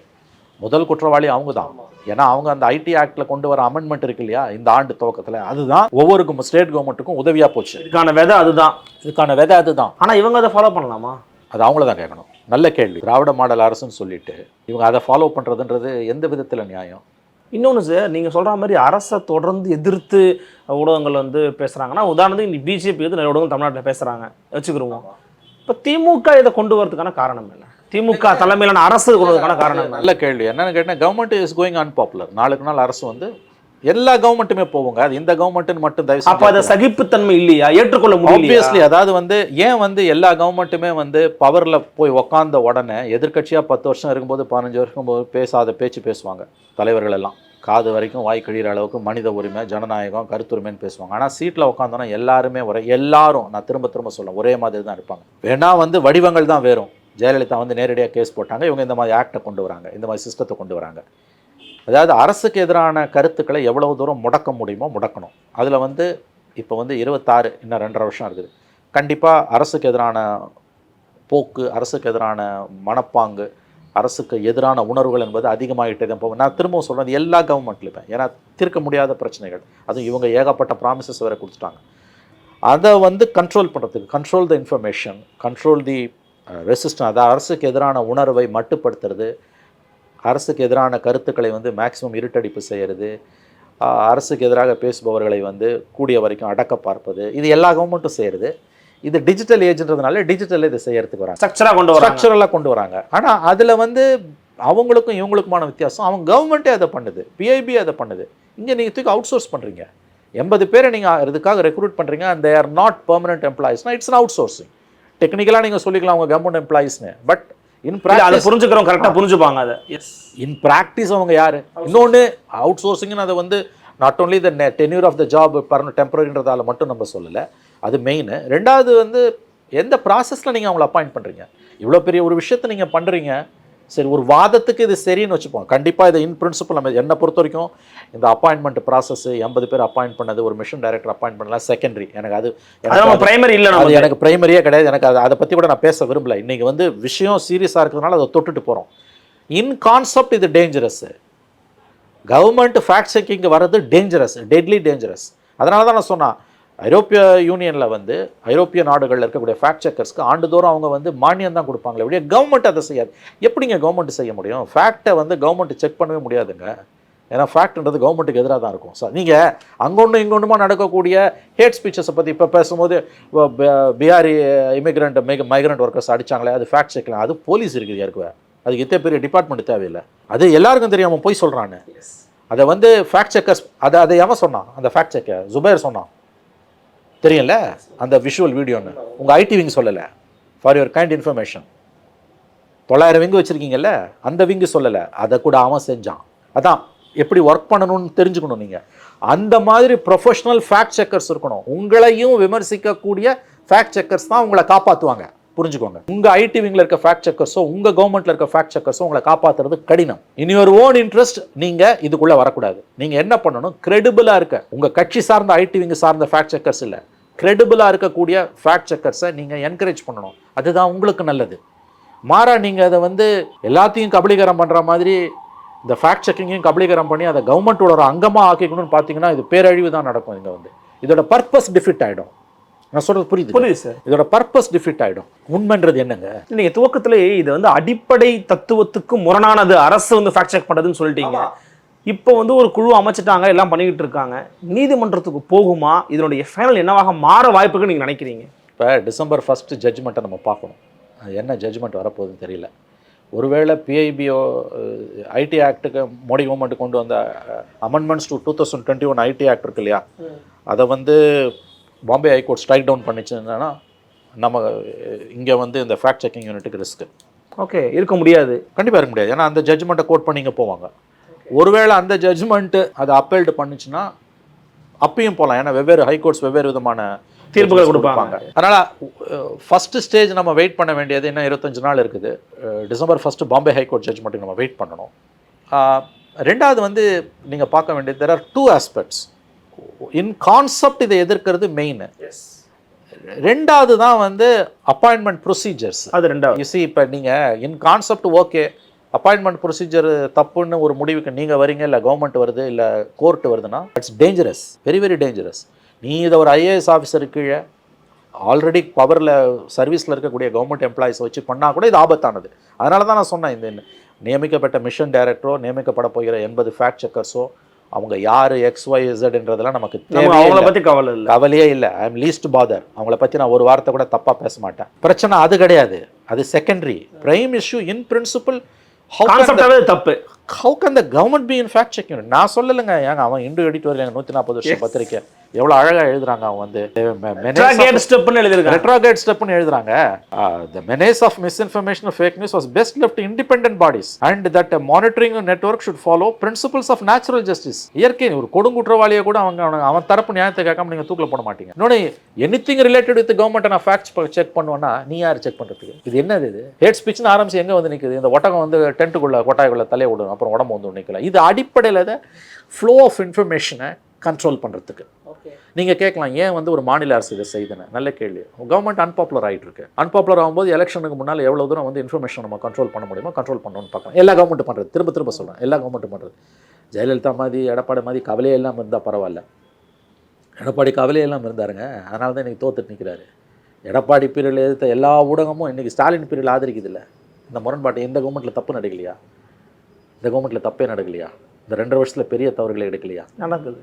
முதல் குற்றவாளி அவங்க தான். ஏன்னா அவங்க அந்த ஐடி ஆக்டில் கொண்டு வர அமெண்ட்மெண்ட் இருக்கு இல்லையா, இந்த ஆண்டு துவக்கத்தில், அதுதான் ஒவ்வொரு ஸ்டேட் கவர்மெண்ட்டுக்கும் உதவியாக போச்சு. இதுக்கான விதை அதுதான். ஆனால் இவங்க அதை ஃபாலோ பண்ணலாமா? அது அவங்கள தான் கேட்கணும். நல்ல கேள்வி. திராவிட மாடல் அரசுன்னு சொல்லிட்டு இவங்க அதை ஃபாலோ பண்ணுறதுன்றது எந்த விதத்தில் நியாயம்? இன்னொன்று சார், நீங்கள் சொல்கிற மாதிரி அரசை தொடர்ந்து எதிர்த்து ஊடகங்கள் வந்து பேசுகிறாங்கன்னா, உதாரணத்துக்கு இன்னைக்கு பிஜேபி வந்து நிறைய ஊடகங்கள் தமிழ்நாட்டில் பேசுகிறாங்க வச்சுக்கிடுவோம். இப்போ திமுக இதை கொண்டு வரதுக்கான காரணம் என்ன? திமுக தலைமையிலான அரசு கொண்டு வரதுக்கான காரணம் நல்ல கேள்வி. என்னென்னு கேட்டால், கவர்மெண்ட் இஸ் கோயிங் அன்பாப்புலர். நாளுக்கு நாள் அரசு வந்து எல்லா கவர்மெண்ட்டுமே போவாங்க, அது இந்த கவர்மெண்ட்டுன்னு மட்டும் தயவு. அப்போ அதை சகிப்புத்தன்மை இல்லையா, ஏற்றுக்கொள்ள முடியும்? ஆப்வியஸ்லி. அதாவது வந்து ஏன் வந்து எல்லா கவர்மெண்ட்டுமே வந்து பவரில் போய் உக்காந்த உடனே எதிர்கட்சியாக 10 வருஷம் இருக்கும்போது 15 வருஷம் போது பேசாத பேச்சு பேசுவாங்க தலைவர்கள் எல்லாம், காது வரைக்கும் வாய் கழிகிற அளவுக்கு மனித உரிமை, ஜனநாயகம், கருத்துரிமைன்னு பேசுவாங்க. ஆனால் சீட்டில் உட்காந்தோன்னா எல்லாருமே எல்லாரும், நான் திரும்ப சொல்ல, ஒரே மாதிரி தான் இருப்பாங்க. வேணா வந்து வடிவங்கள் தான் வேறும். ஜெயலலிதா வந்து நேரடியாக கேஸ் போட்டாங்க, இவங்க இந்த மாதிரி ஆக்டை கொண்டு வராங்க, இந்த மாதிரி சிஸ்டத்தை கொண்டு வராங்க. அதாவது அரசுக்கு எதிரான கருத்துக்களை எவ்வளவு தூரம் முடக்க முடியுமோ முடக்கணும். அதில் வந்து இப்போ வந்து 26, இன்னும் 2.5 வருஷம் இருக்குது. கண்டிப்பாக அரசுக்கு எதிரான போக்கு, அரசுக்கு எதிரான மனப்பாங்கு, அரசுக்கு எதிரான உணர்வுகள் என்பது அதிகமாகிட்டே தான் போகும். நான் திரும்பவும் சொல்கிறேன், எல்லா கவர்மெண்ட்லையுமே. ஏன்னா தீர்க்க முடியாத பிரச்சனைகள், அதுவும் இவங்க ஏகப்பட்ட ப்ராமிசஸ் வேறு கொடுத்துட்டாங்க. அதை வந்து கண்ட்ரோல் பண்ணுறதுக்கு, control the information, control the resistance, அதாவது அரசுக்கு எதிரான உணர்வை மட்டுப்படுத்துறது, அரசுக்கு எதிரான கருத்துக்களை வந்து மேக்ஸிமம் இருட்டடிப்பு செய்கிறது, அரசுக்கு எதிராக பேசுபவர்களை வந்து கூடிய வரைக்கும் அடக்க பார்ப்பது, இது எல்லா கவர்மெண்ட்டும் செய்கிறது. இது டிஜிட்டல் ஏஜ்ன்றதுனால டிஜிட்டல் இதை செய்யறதுக்கு வராங்க, ஸ்ட்ரக்சரலாக கொண்டு வராங்க. ஆனால் அதில் வந்து அவங்களுக்கும் இவங்களுக்குமான வித்தியாசம், அவங்க கவர்மெண்ட்டே அதை பண்ணுது, பிஐபி அதை பண்ணுது. இங்கே நீங்கள் தூக்கி அவுட் சோர்ஸ் பண்ணுறீங்க, 80 பேரை நீங்கள் இதுக்காக ரெக்ரூட் பண்ணுறீங்க, and they are not permanent எம்ப்ளாயிஸ்னா இட்ஸ் அவுட் சோர்சிங். டெக்னிக்கலாக நீங்கள் சொல்லிக்கலாம் அவங்க கவர்மெண்ட் எம்ப்ளாயிஸ்னு, பட் இன் ப்ராக்டிஸ் புரிஞ்சுக்கிறோம், கரெக்டாக புரிஞ்சுப்பாங்க அதை. இன் ப்ராக்டிஸ் அவங்க யார்? இன்னொன்று, அவுட் சோர்சிங்னு அதை வந்து not only the tenure of the job டெம்பரரின்றதால மட்டும் நம்ம சொல்லலை, அது மெயின். ரெண்டாவது வந்து எந்த ப்ராசஸில் நீங்கள் அவங்கள அப்பாயிண்ட் பண்ணுறீங்க? இவ்வளோ பெரிய ஒரு விஷயத்தை நீங்கள் பண்ணுறீங்க, சரி ஒரு வாதத்துக்கு இது சரின்னு வச்சுப்போம். கண்டிப்பாக இதை இன் பிரின்சிபல் நம்ம என்னை பொறுத்த வரைக்கும் இந்த அப்பாயின்மெண்ட் ப்ராசஸ் 80 பேர் அப்பாயிண்ட் பண்ணது, ஒரு மிஷன் டைரக்டர் அப்பாயிண்ட் பண்ணலாம் செகண்டரி. எனக்கு அது பிரைமரி இல்லை, அது எனக்கு பிரைமரியே கிடையாது. எனக்கு அதை பற்றி கூட நான் பேச விரும்பல. இன்றைக்கி வந்து விஷயம் சீரியஸாக இருக்கிறதுனால அதை தொட்டுட்டு போகிறோம். இன் கான்செப்ட் இது டேஞ்சரஸ். கவர்மெண்ட் ஃபேக்ட் செக்கிங் வர்றது டேஞ்சரஸ், டெட்லி டேஞ்சரஸ். அதனால தான் நான் சொன்னேன், ஐரோப்பிய யூனியனில் வந்து ஐரோப்பிய நாடுகளில் இருக்கக்கூடிய ஃபேக்ட் செக்கர்ஸ்க்கு ஆண்டுதோறும் அவங்க வந்து மானியம் தான் கொடுப்பாங்களே அப்படியே கவர்மெண்ட் அதை செய்யாது. எப்படிங்க கவர்மெண்ட் செய்ய முடியும்? ஃபேக்டை வந்து கவர்மெண்ட் செக் பண்ணவே முடியாதுங்க. ஏன்னா ஃபேக்ட்ன்றது கவர்மெண்ட்டுக்கு எதிராக தான் இருக்கும். சார் நீங்கள் அங்கொன்று இங்கொன்றுமா நடக்கக்கூடிய ஹேட் ஸ்பீச்சஸை பற்றி இப்போ பேசும்போது பிஹாரி மைக்ரண்ட் ஒர்க்கர்ஸ் அடித்தாங்களே, அது ஃபேக்ட் செக்லாம், அது போலீஸ் இருக்குது ஏற்கனவே, அதுக்கு எத்தனை பெரிய டிபார்ட்மெண்ட் தேவையில்லை. அது எல்லாருக்கும் தெரியாமல் போய் சொல்கிறான்னு. அதை வந்து ஃபேக்ட் செக்கர்ஸ் அதை எவன் சொன்னான்? அந்த ஃபேக்ட் செக்கர் ஜுபேர் சொன்னான், தெரியல அந்த விஷுவல் வீடியோன்னு. உங்கள் ஐடி விங்கு சொல்லலை. For your kind information 900 wing வச்சுருக்கீங்கல்ல, அந்த விங்கு சொல்லலை, அதை கூட அவன் செஞ்சான். அதான் எப்படி ஒர்க் பண்ணணும்னு தெரிஞ்சுக்கணும். நீங்கள் அந்த மாதிரி ப்ரொஃபஷனல் ஃபேக்ட் செக்கர்ஸ் இருக்கணும். உங்களையும் விமர்சிக்கக்கூடிய ஃபேக்ட் செக்கர்ஸ் தான் உங்களை காப்பாற்றுவாங்க, புரிஞ்சுக்கோங்க. உங்கள் ஐடி விங்கில் இருக்க ஃபேக்ட் செக்கர்ஸோ உங்கள் கவர்மெண்ட்டில் இருக்க ஃபேக்ட் செக்கர்ஸோ உங்களை காப்பாற்றுறது கடினம். இன் யுவர் ஓன் இன்ட்ரெஸ்ட் நீங்கள் இதுக்குள்ளே வரக்கூடாது. நீங்கள் என்ன பண்ணணும்? கிரெடிபிளாக இருக்க உங்கள் கட்சி சார்ந்த ஐடி விங்கு சார்ந்த ஃபேக்ட் செக்கர்ஸ் இல்லை, கிரெடிபிளாக இருக்கக்கூடிய ஃபேக்ட் செக்கர்ஸை நீங்கள் என்கரேஜ் பண்ணணும். அதுதான் உங்களுக்கு நல்லது. மாறா நீங்கள் அதை வந்து எல்லாத்தையும் கபலீகரம் பண்ணுற மாதிரி இந்த ஃபேக்ட் செக்கிங்கையும் கபலீகரம் பண்ணி அதை கவர்மெண்ட்டோட ஒரு அங்கமாக ஆக்கிக்கணும்னு பார்த்தீங்கன்னா இது பேரழிவு தான் நடக்கும். இங்கே வந்து இதோட பர்பஸ் டிஃபிட் ஆகிடும். நான் சொல்கிறது புரியுது சார்? இதோட பர்பஸ் டிஃபிட் ஆகிடும். உண்மைன்றது என்னங்க? நீங்கள் துவக்கத்திலே இது வந்து அடிப்படை தத்துவத்துக்கு முரணானது, அரசு வந்து ஃபேக்ட் செக் பண்ணுறதுன்னு சொல்லிட்டீங்க. இப்போ வந்து ஒரு குழு அமைச்சிட்டாங்க, எல்லாம் பண்ணிக்கிட்டு இருக்காங்க. நீதிமன்றத்துக்கு போகுமா? இதனுடைய ஃபைனல் என்னவாக மாற வாய்ப்புக்கு நீங்கள் நினைக்கிறீங்க? இப்போ December 1 ஜட்ஜ்மெண்ட்டை நம்ம பார்க்கணும். என்ன ஜட்ஜ்மெண்ட் வரப்போகுதுன்னு தெரியல. ஒருவேளை பிஐபிஓ ஐடி ஆக்டுக்கு மோடி கவர்மெண்ட் கொண்டு வந்த அமெண்ட்மெண்ட்ஸ் டு 2021 ஐடி ஆக்ட் இருக்கு இல்லையா, அதை வந்து பாம்பே ஹைகோர்ட் ஸ்ட்ரைக் டவுன் பண்ணிச்சுன்னா நம்ம இங்கே வந்து இந்த ஃபேக்ட் செக்கிங் யூனிட்டுக்கு ரிஸ்க்கு இருக்க முடியாது. கண்டிப்பாக இருக்க முடியாது. ஏன்னா அந்த ஜட்ஜ்மெண்ட்டை கோட் பண்ணி இங்கே போவாங்க. ஒருவேளை அந்த ஜட்ஜ்மெண்ட்டு அதை அப்பீல்டு பண்ணிச்சுன்னா அப்பயும் போகலாம். ஏன்னா வெவ்வேறு ஹைகோர்ட்ஸ் வெவ்வேறு விதமான தீர்ப்புகள் கொடுப்பாங்க. அதனால் ஃபஸ்ட்டு ஸ்டேஜ் நம்ம வெயிட் பண்ண வேண்டியது இன்னும் 25 நாள் இருக்குது. December 1 பாம்பே ஹைகோர்ட் ஜட்ஜ்மெண்ட்டுக்கு நம்ம வெயிட் பண்ணணும். ரெண்டாவது வந்து நீங்கள் பார்க்க வேண்டியது there are 2 aspects. In concept இதை எதிர்க்கிறது மெயின். ரெண்டாவது தான் வந்து அப்பாயின்மெண்ட் ப்ரொசீஜர்ஸ். அது ரெண்டாவது. யூசி இப்போ நீங்கள் இன் கான்செப்ட் ஓகே, அப்பாயின்மெண்ட் ப்ரொசீஜர் தப்புன்னு ஒரு முடிவுக்கு நீங்கள் வரீங்க, இல்லை கவர்மெண்ட் வருது, இல்லை கோர்ட் வருதுன்னா it's dangerous, very very dangerous. நீ இதை ஒரு ஐஏஎஸ் ஆஃபீஸருக்கு கீழே ஆல்ரெடி பவரில் சர்வீஸில் இருக்கக்கூடிய கவர்மெண்ட் எம்ப்ளாயிஸ் வச்சு பண்ணால் கூட இது ஆபத்தானது. அதனால தான் நான் சொன்னேன், இந்த நியமிக்கப்பட்ட மிஷன் டைரக்டரோ நியமிக்கப்பட போகிற 80 ஃபேக்ட் செக்கர்ஸோ அவங்க யார் XYZன்றதெல்லாம் நமக்கு அவங்கள பற்றி கவலையே இல்லை. I am least bother. அவங்கள பற்றி நான் ஒரு வார்த்தை கூட தப்பாக பேச மாட்டேன். பிரச்சனை அது கிடையாது, அது secondary. Prime issue in principle தப்பு. How can the government be in fact checking? நான் சொல்லலைங்க. ஏங்க அவன் இந்து எடிட்டோரியல் 140 வருஷம் பத்திரிக்கை எவ்வளோ அழகாக எழுதுறாங்க. அவன் வந்து retrograde stepன்னு எழுதுறாங்க. The menace of misinformation or fake news was best left to independent bodies and that a monitoring network should follow principles of natural justice. இயற்கை ஒரு கொடுங்குற்றவாளியை கூட அவன் தரப்பு நியாயத்தை கேட்காம நீங்கள் தூக்கில் போட மாட்டீங்க. இன்னொன்று எனிதிங் ரிலேட்டட் வித் கவர்மெண்ட் நான் ஃபேக்ட்ஸ் செக் பண்ணுவேன்னா நீ யார் செக் பண்ணுறதுக்கு? இது என்னது? இது ஹேட் ஸ்பீச்னு ஆரம்பிச்சு எங்கே வந்து நிற்குது? இந்த ஒட்டகம் வந்து டென்ட்டுக்குள்ளே கொட்டாய்க்குள்ளே தலையை விடும், அப்புறம் உடம்பு வந்து நிற்கல. இது அடிப்படையில் ஃப்ளோ ஆஃப் இன்ஃபர்மேஷனை கண்ட்ரோல் பண்ணுறதுக்கு. நீங்கள் கேட்கலாம், ஏன் வந்து ஒரு மாநில அரசு இதை செய்யுதுன்னு. நல்ல கேள்வி. கவர்மெண்ட் அன்பாப்புலர் ஆகிட்டு இருக்கு. அன்பாப்புலர் ஆகும்போது எலெக்ஷனுக்கு முன்னால் எவ்வளோ தூரம் வந்து இன்ஃபர்மேஷன் நம்ம கண்ட்ரோல் பண்ண முடியுமோ கண்ட்ரோல் பண்ணணும்னு பார்க்கலாம். எல்லா கவர்மெண்ட்டும் பண்ணுறது, திரும்ப திரும்ப சொல்கிறேன், எல்லா கவர்மெண்ட்டும் பண்ணுறது. ஜெயலலிதா மாதிரி எடப்பாடி மாதிரி கவலையே இல்லாமல் இருந்தால் பரவாயில்ல. எடப்பாடி கவலையே இல்லாமல் இருந்தாருங்க, அதனால தான் இன்றைக்கி தோத்துட்டு நிற்கிறாரு. எடப்பாடி பீரியடில் எதிர்த்த எல்லா ஊடகமும் இன்றைக்கி ஸ்டாலின் பீரியடில் ஆதரிக்குது இல்லை. இந்த முரண்பாட்டை இந்த கவர்மெண்ட்டில் தப்பு நடக்கலையா? இந்த கவர்மெண்ட்டில் தப்பே நடக்கலையா? இந்த 2 வருஷத்தில் பெரிய தவறுகளை எடுக்கலையா? நடக்குது.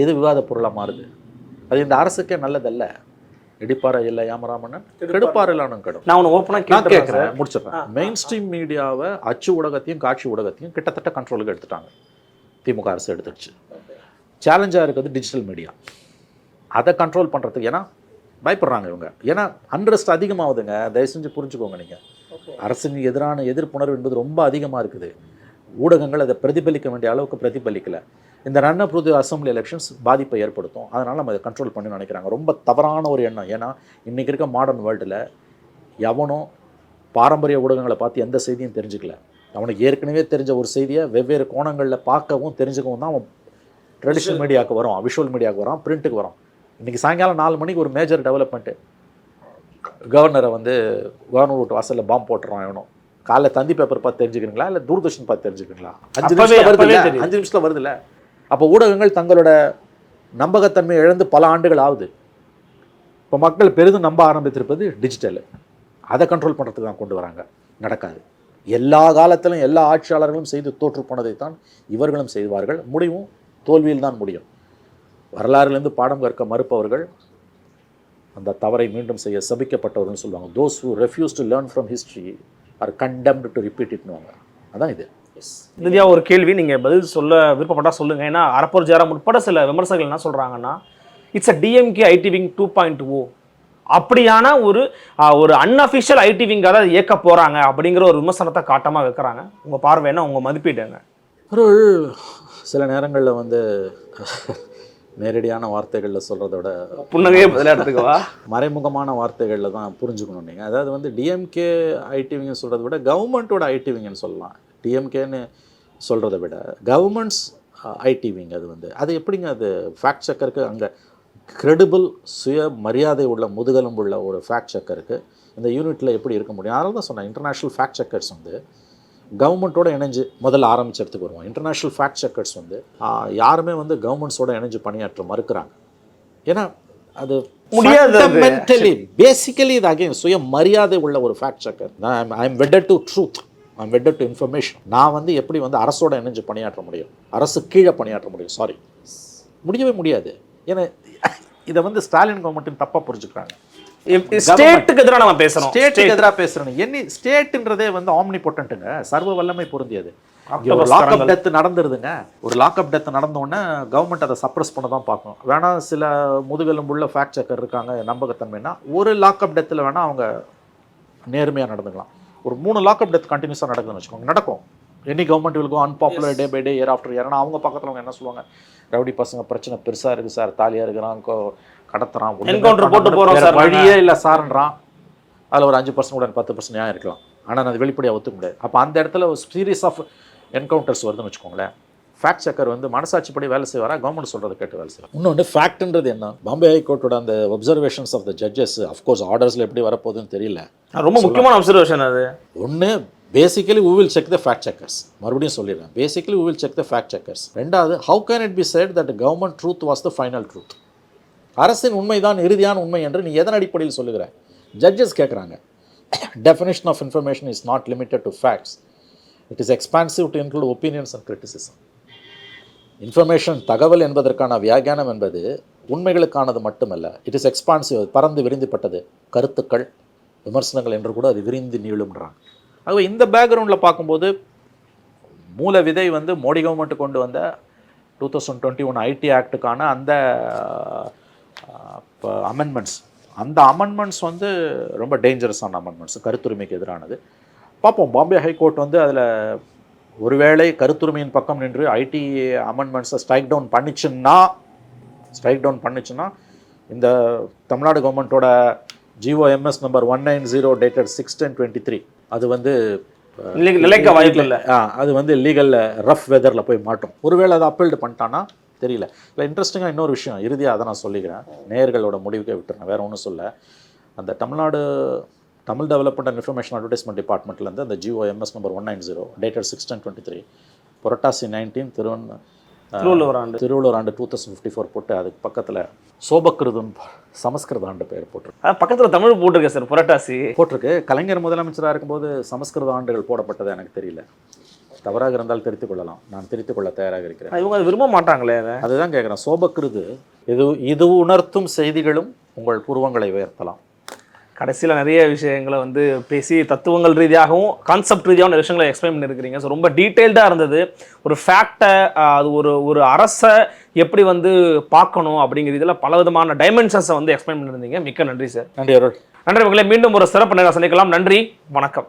எது விவாத பொருளாக மாறுது? அது இந்த அரசுக்கே நல்லதல்ல. இடிப்பாறை இல்லை யாமராமண்ணன், கெடுப்பாறை இல்லாமல் கெடும். நான் ஓப்பனாக கேட்குறேன், முடிச்சிடுறேன். மெயின் ஸ்ட்ரீம் மீடியாவை, அச்சு ஊடகத்தையும் காட்சி ஊடகத்தையும் கிட்டத்தட்ட கண்ட்ரோலுக்கு எடுத்துட்டாங்க. திமுக அரசு எடுத்துருச்சு. சேலஞ்சாக இருக்கிறது டிஜிட்டல் மீடியா. அதை கண்ட்ரோல் பண்ணுறதுக்கு ஏன்னா பயப்படுறாங்க இவங்க. ஏன்னா அன்ரெஸ்ட் அதிகமாகுதுங்க. தயவு செஞ்சு புரிஞ்சுக்கோங்க. நீங்கள் அரசுக்கு எதிரான எதிர்ப்புணர்வு என்பது ரொம்ப அதிகமாக இருக்குது. ஊடகங்கள் அதை பிரதிபலிக்க வேண்டிய அளவுக்கு பிரதிபலிக்கலை. இந்த run up to assembly elections பாதிப்பை ஏற்படுத்தும். அதனால் நம்ம அதை கண்ட்ரோல் பண்ணி நினைக்கிறாங்க. ரொம்ப தவறான ஒரு எண்ணம். ஏன்னா இன்றைக்கி இருக்க மாடர்ன் வேர்ல்டில் எவனும் பாரம்பரிய ஊடகங்களை பார்த்து எந்த செய்தியும் தெரிஞ்சுக்கல. அவனுக்கு ஏற்கனவே தெரிஞ்ச ஒரு செய்தியை வெவ்வேறு கோணங்களில் பார்க்கவும் தெரிஞ்சுக்கவும் தான் அவன் ட்ரெடிஷ்னல் மீடியாவுக்கு வரும், விஷுவல் மீடியாவுக்கு வரான், பிரிண்ட்டுக்கு வரும். இன்றைக்கி சாயங்காலம் 4 மணிக்கு ஒரு மேஜர் டெவலப்மெண்ட்டு, கவர்னரை வந்து கவர்னர் வீட்டு வாசலில் பாம்பு போட்டுறான். எவனும் காலைல தந்தி பேப்பர் பார்த்து தெரிஞ்சுக்கிறீங்களா, இல்லை தூர்தர்ஷன் பார்த்து தெரிஞ்சுக்கிறீங்களா? 5 நிமிஷத்தில் வருது இல்லை? அப்போ ஊடகங்கள் தங்களோட நம்பகத்தன்மை இழந்து பல ஆண்டுகள் ஆகுது. இப்போ மக்கள் பெரிதும் நம்ப ஆரம்பித்திருப்பது டிஜிட்டலு. அதை கண்ட்ரோல் பண்ணுறதுக்கு தான் கொண்டு வராங்க. நடக்காது. எல்லா காலத்திலும் எல்லா ஆட்சியாளர்களும் செய்து தோற்று போனதைத்தான் இவர்களும் செய்வார்கள். முடிவும் தோல்வியில் தான் முடியும். வரலாறுலேருந்து பாடம் கற்க மறுப்பவர்கள் அந்த தவறை மீண்டும் செய்ய சபிக்கப்பட்டவர்கள்னு சொல்லுவாங்க. Those who refuse to learn from history are condemned to repeat itனுவாங்க. அதான் இது. இறுதியாக ஒரு கேள்வி, நீங்கள் பதில் சொல்ல விருப்பப்பட்டால் சொல்லுங்கள். ஏன்னா அரப்பூர் ஜெயராம் உட்பட சில விமர்சகர்கள் என்ன சொல்கிறாங்கன்னா, it's a DMK IT wing 2.0, அப்படியான ஒரு அன்அஃபிஷியல் ஐடி விங்காக தான் இயக்க போகிறாங்க அப்படிங்கிற ஒரு விமர்சனத்தை காட்டமாக வைக்கிறாங்க. உங்கள் பார்வை என்ன, உங்கள் மதிப்பீடுங்க? ஒரு சில நேரங்களில் வந்து நேரடியான வார்த்தைகளில் சொல்கிறத விட புன்னகையே பதிலாக எடுத்துக்கவா, மறைமுகமான வார்த்தைகளில் தான் புரிஞ்சுக்கணும் நீங்கள். அதாவது வந்து டிஎம்கே ஐடிவிங்கன்னு சொல்கிறத விட கவர்மெண்ட்டோட ஐடிவிங்கன்னு சொல்லலாம். டிஎம்கேன்னு சொல்கிறத விட கவர்மெண்ட்ஸ் ஐடிவிங் அது வந்து அது எப்படிங்க அது ஃபேக்ட் செக்கருக்கு அங்கே கிரெடிபிள் சுய மரியாதை உள்ள முதுகெலும்பு உள்ள ஒரு ஃபேக்ட் செக்கருக்கு இந்த யூனிட்டில் எப்படி இருக்க முடியும்? அதனால தான் சொன்னேன், இன்டர்நேஷ்னல் ஃபேக்ட் செக்கர்ஸ் வந்து கவர்மெண்ட்டோட இணைஞ்சு முதல்ல ஆரம்பிச்ச இடத்துக்கு வருவோம். இன்டர்நேஷ்னல் ஃபேக்ட் செக்கர்ஸ் வந்து யாருமே வந்து கவர்மெண்ட்ஸோட இணைஞ்சு பணியாற்ற மறுக்கிறாங்க. ஏன்னா அது ஃபண்டமெண்டலி பேசிக்கலி இது அகைன் சுய மரியாதை உள்ள ஒரு fact checker. I am vetted to truth, I am vetted to information. நான் வந்து எப்படி வந்து அரசோட இணைஞ்சு பணியாற்ற முடியும், அரசு கீழே பணியாற்ற முடியும்? முடியவே முடியாது. ஏன்னா இதை வந்து ஸ்டாலின் கவர்மெண்ட்டின் தப்பாக புரிஞ்சுக்கிறாங்க. ஸ்டேட்டுக்கு எதிராக நம்ம பேசுகிறோம், ஸ்டேட்டுக்கு எதிராக பேசுகிறோம். என்ன ஸ்டேட்டுன்றதே வந்து ஆம்னி பொட்டன்ட்டுங்க, சர்வ வல்லமை பொருந்தியது. ஒரு லாக்அப் டெத் நடந்துருதுங்க, ஒரு லாக்அப் டெத் நடந்தோடனே கவர்மெண்ட் அதை சப்ரஸ் பண்ண தான் பார்க்கணும். வேணா சில முதுகெலும்புள்ள ஃபேக்ட் செக்கர் இருக்காங்க நம்பகத்தன்மைனா, ஒரு லாக்அப் டெத்தில் வேணால் அவங்க நேர்மையாக நடந்துக்கலாம். ஒரு 3 லாக்அப் டெத் கண்டினியூஸாக நடக்குதுன்னு வச்சுக்கோங்க, நடக்கும். Any government will go unpopular day by day, year after year. ஆனால் அவங்க பக்கத்தில் அவங்க என்ன சொல்லுவாங்க, ரவுடி பசங்க பிரச்சனை பெருசாக இருக்குது சார், தாலியாக இருக்கிறான், கடத்துறான், என்கவுண்டர் போட்டு போகிறோம் சார், வழியே இல்லை சார்ன்றான். அதில் ஒரு 5% கூட 10% நியாயம் இருக்கலாம். ஆனால் அது வெளிப்படையாக ஒத்துக்க முடியாது. அப்போ அந்த இடத்துல ஒரு சீரீஸ் ஆஃப் என்கவுண்டர்ஸ் வருதுன்னு வச்சுக்கோங்களேன். ஃபேக்ட் செக்கர் வந்து மனசாட்சிப்படி வேலை செய்வாரா, கவர்மெண்ட் சொல்கிறத கேட்டு வேலை செய்வார். இன்னொன்று ஃபேக்ட்ன்றது என்ன, பாம்பே ஹைகோர்ட்டோட அந்த observations of the judges, of course ஆர்டர்ஸில் எப்படி வரப்போகுதுன்னு தெரியல. ரொம்ப முக்கியமான அப்சர்வேஷன் அது. ஒன்று basically we will check the fact checkers. மறுபடியும் சொல்லிடுறேன், basically we will check the fact checkers. ரெண்டாவது, how can it be said that government truth was the final truth? அரசின் உண்மைதான் இறுதியான உண்மை என்று நீ எதன் அடிப்படையில் சொல்லுகிற? ஜட்ஜஸ் கேட்குறாங்க. Definition of information is not limited to facts. It is expansive to include opinions and criticism. Information தகவல் என்பதற்கான வியாக்கியானம் என்பது உண்மைகளுக்கானது மட்டுமல்ல, இட் இஸ் எக்ஸ்பான்சிவ், பறந்து விரிந்துப்பட்டது, கருத்துக்கள் விமர்சனங்கள் என்று கூட அது விரிந்து நீளும்ன்றாங்க. ஆகவே இந்த பேக்ரவுண்டில் பார்க்கும்போது மூல விதை வந்து மோடி கவர்மெண்ட்டு கொண்டு வந்த 2021 ஐடி ஆக்டுக்கான அந்த அமெண்ட்மெண்ட்ஸ், அந்த அமெண்ட்மெண்ட்ஸ் வந்து ரொம்ப டேஞ்சரஸான அமெண்ட்மெண்ட்ஸ், கருத்துரிமைக்கு எதிரானது. பார்ப்போம், பாம்பே ஹைகோர்ட் வந்து அதில் ஒருவேளை கருத்துரிமையின் பக்கம் நின்று ஐடி அமெண்ட்மெண்ட்ஸை ஸ்ட்ரைக் டவுன் பண்ணிச்சுன்னா இந்த தமிழ்நாடு கவர்மெண்ட்டோட GOMS நம்பர் 190 டேட்டட் 6/10/23 அது வந்து நிலைக்க வாய்ப்பு இல்லை. அது வந்து லீகல் ரஃப் வெதரில் போய் மாட்டோம். ஒருவேளை அதை அப்பீல்டு பண்ணிட்டான்னா தெரியல. இல்லை இன்ட்ரெஸ்டிங்காக இன்னொரு விஷயம், இறுதியாக அதை நான் சொல்லிக்கிறேன், நேயர்களோட முடிவுக்கே விட்டுறேன், வேறு ஒன்றும் சொல்ல. அந்த Tamil development and information advertisement டிபார்ட்மெண்ட்லேருந்து அந்த GOMS number 190 dated 6/10/23 Purattasi 19 Thiruvalluvar ஆண்டு 2054 போட்டு அதுக்கு பக்கத்தில் சோபக்கிருதம் சமஸ்கிருத ஆண்டு பெயர் போட்டிருக்கு. பக்கத்தில் தமிழ் போட்டிருக்கேன் சார், புரட்டாசி போட்டிருக்கு. கலைஞர் முதலமைச்சராக இருக்கும்போது சமஸ்கிருத ஆண்டுகள் போடப்பட்டது எனக்கு தெரியல, தவறாக இருந்தால் திருத்திக் கொள்ளலாம், நான் திருத்திக் கொள்ள தயாராக இருக்கிறேன். இவங்க அதை விரும்ப மாட்டாங்களே, அதுதான் கேட்குறேன். சோபக்கிருது இது உணர்த்தும் செய்திகளும் உங்கள் பூர்வங்களை உயர்த்தலாம். கடைசியில் நிறைய விஷயங்களை வந்து பேசி தத்துவங்கள் ரீதியாகவும் கான்செப்ட் ரீதியான விஷயங்களை எக்ஸ்பிளைன் பண்ணியிருக்கிறீங்க. ஸோ ரொம்ப டீட்டெயில்டாக இருந்தது. ஒரு ஃபேக்டை, அது ஒரு அரசை எப்படி வந்து பார்க்கணும் அப்படிங்கிற இதில் பல விதமான டைமென்ஷன்ஸை வந்து எக்ஸ்பிளைன் பண்ணியிருந்தீங்க. மிக்க நன்றி சார். நன்றி அருள். நன்றி மகளே. மீண்டும் ஒரு சிறப்பு நேரம் சந்திக்கலாம். நன்றி, வணக்கம்.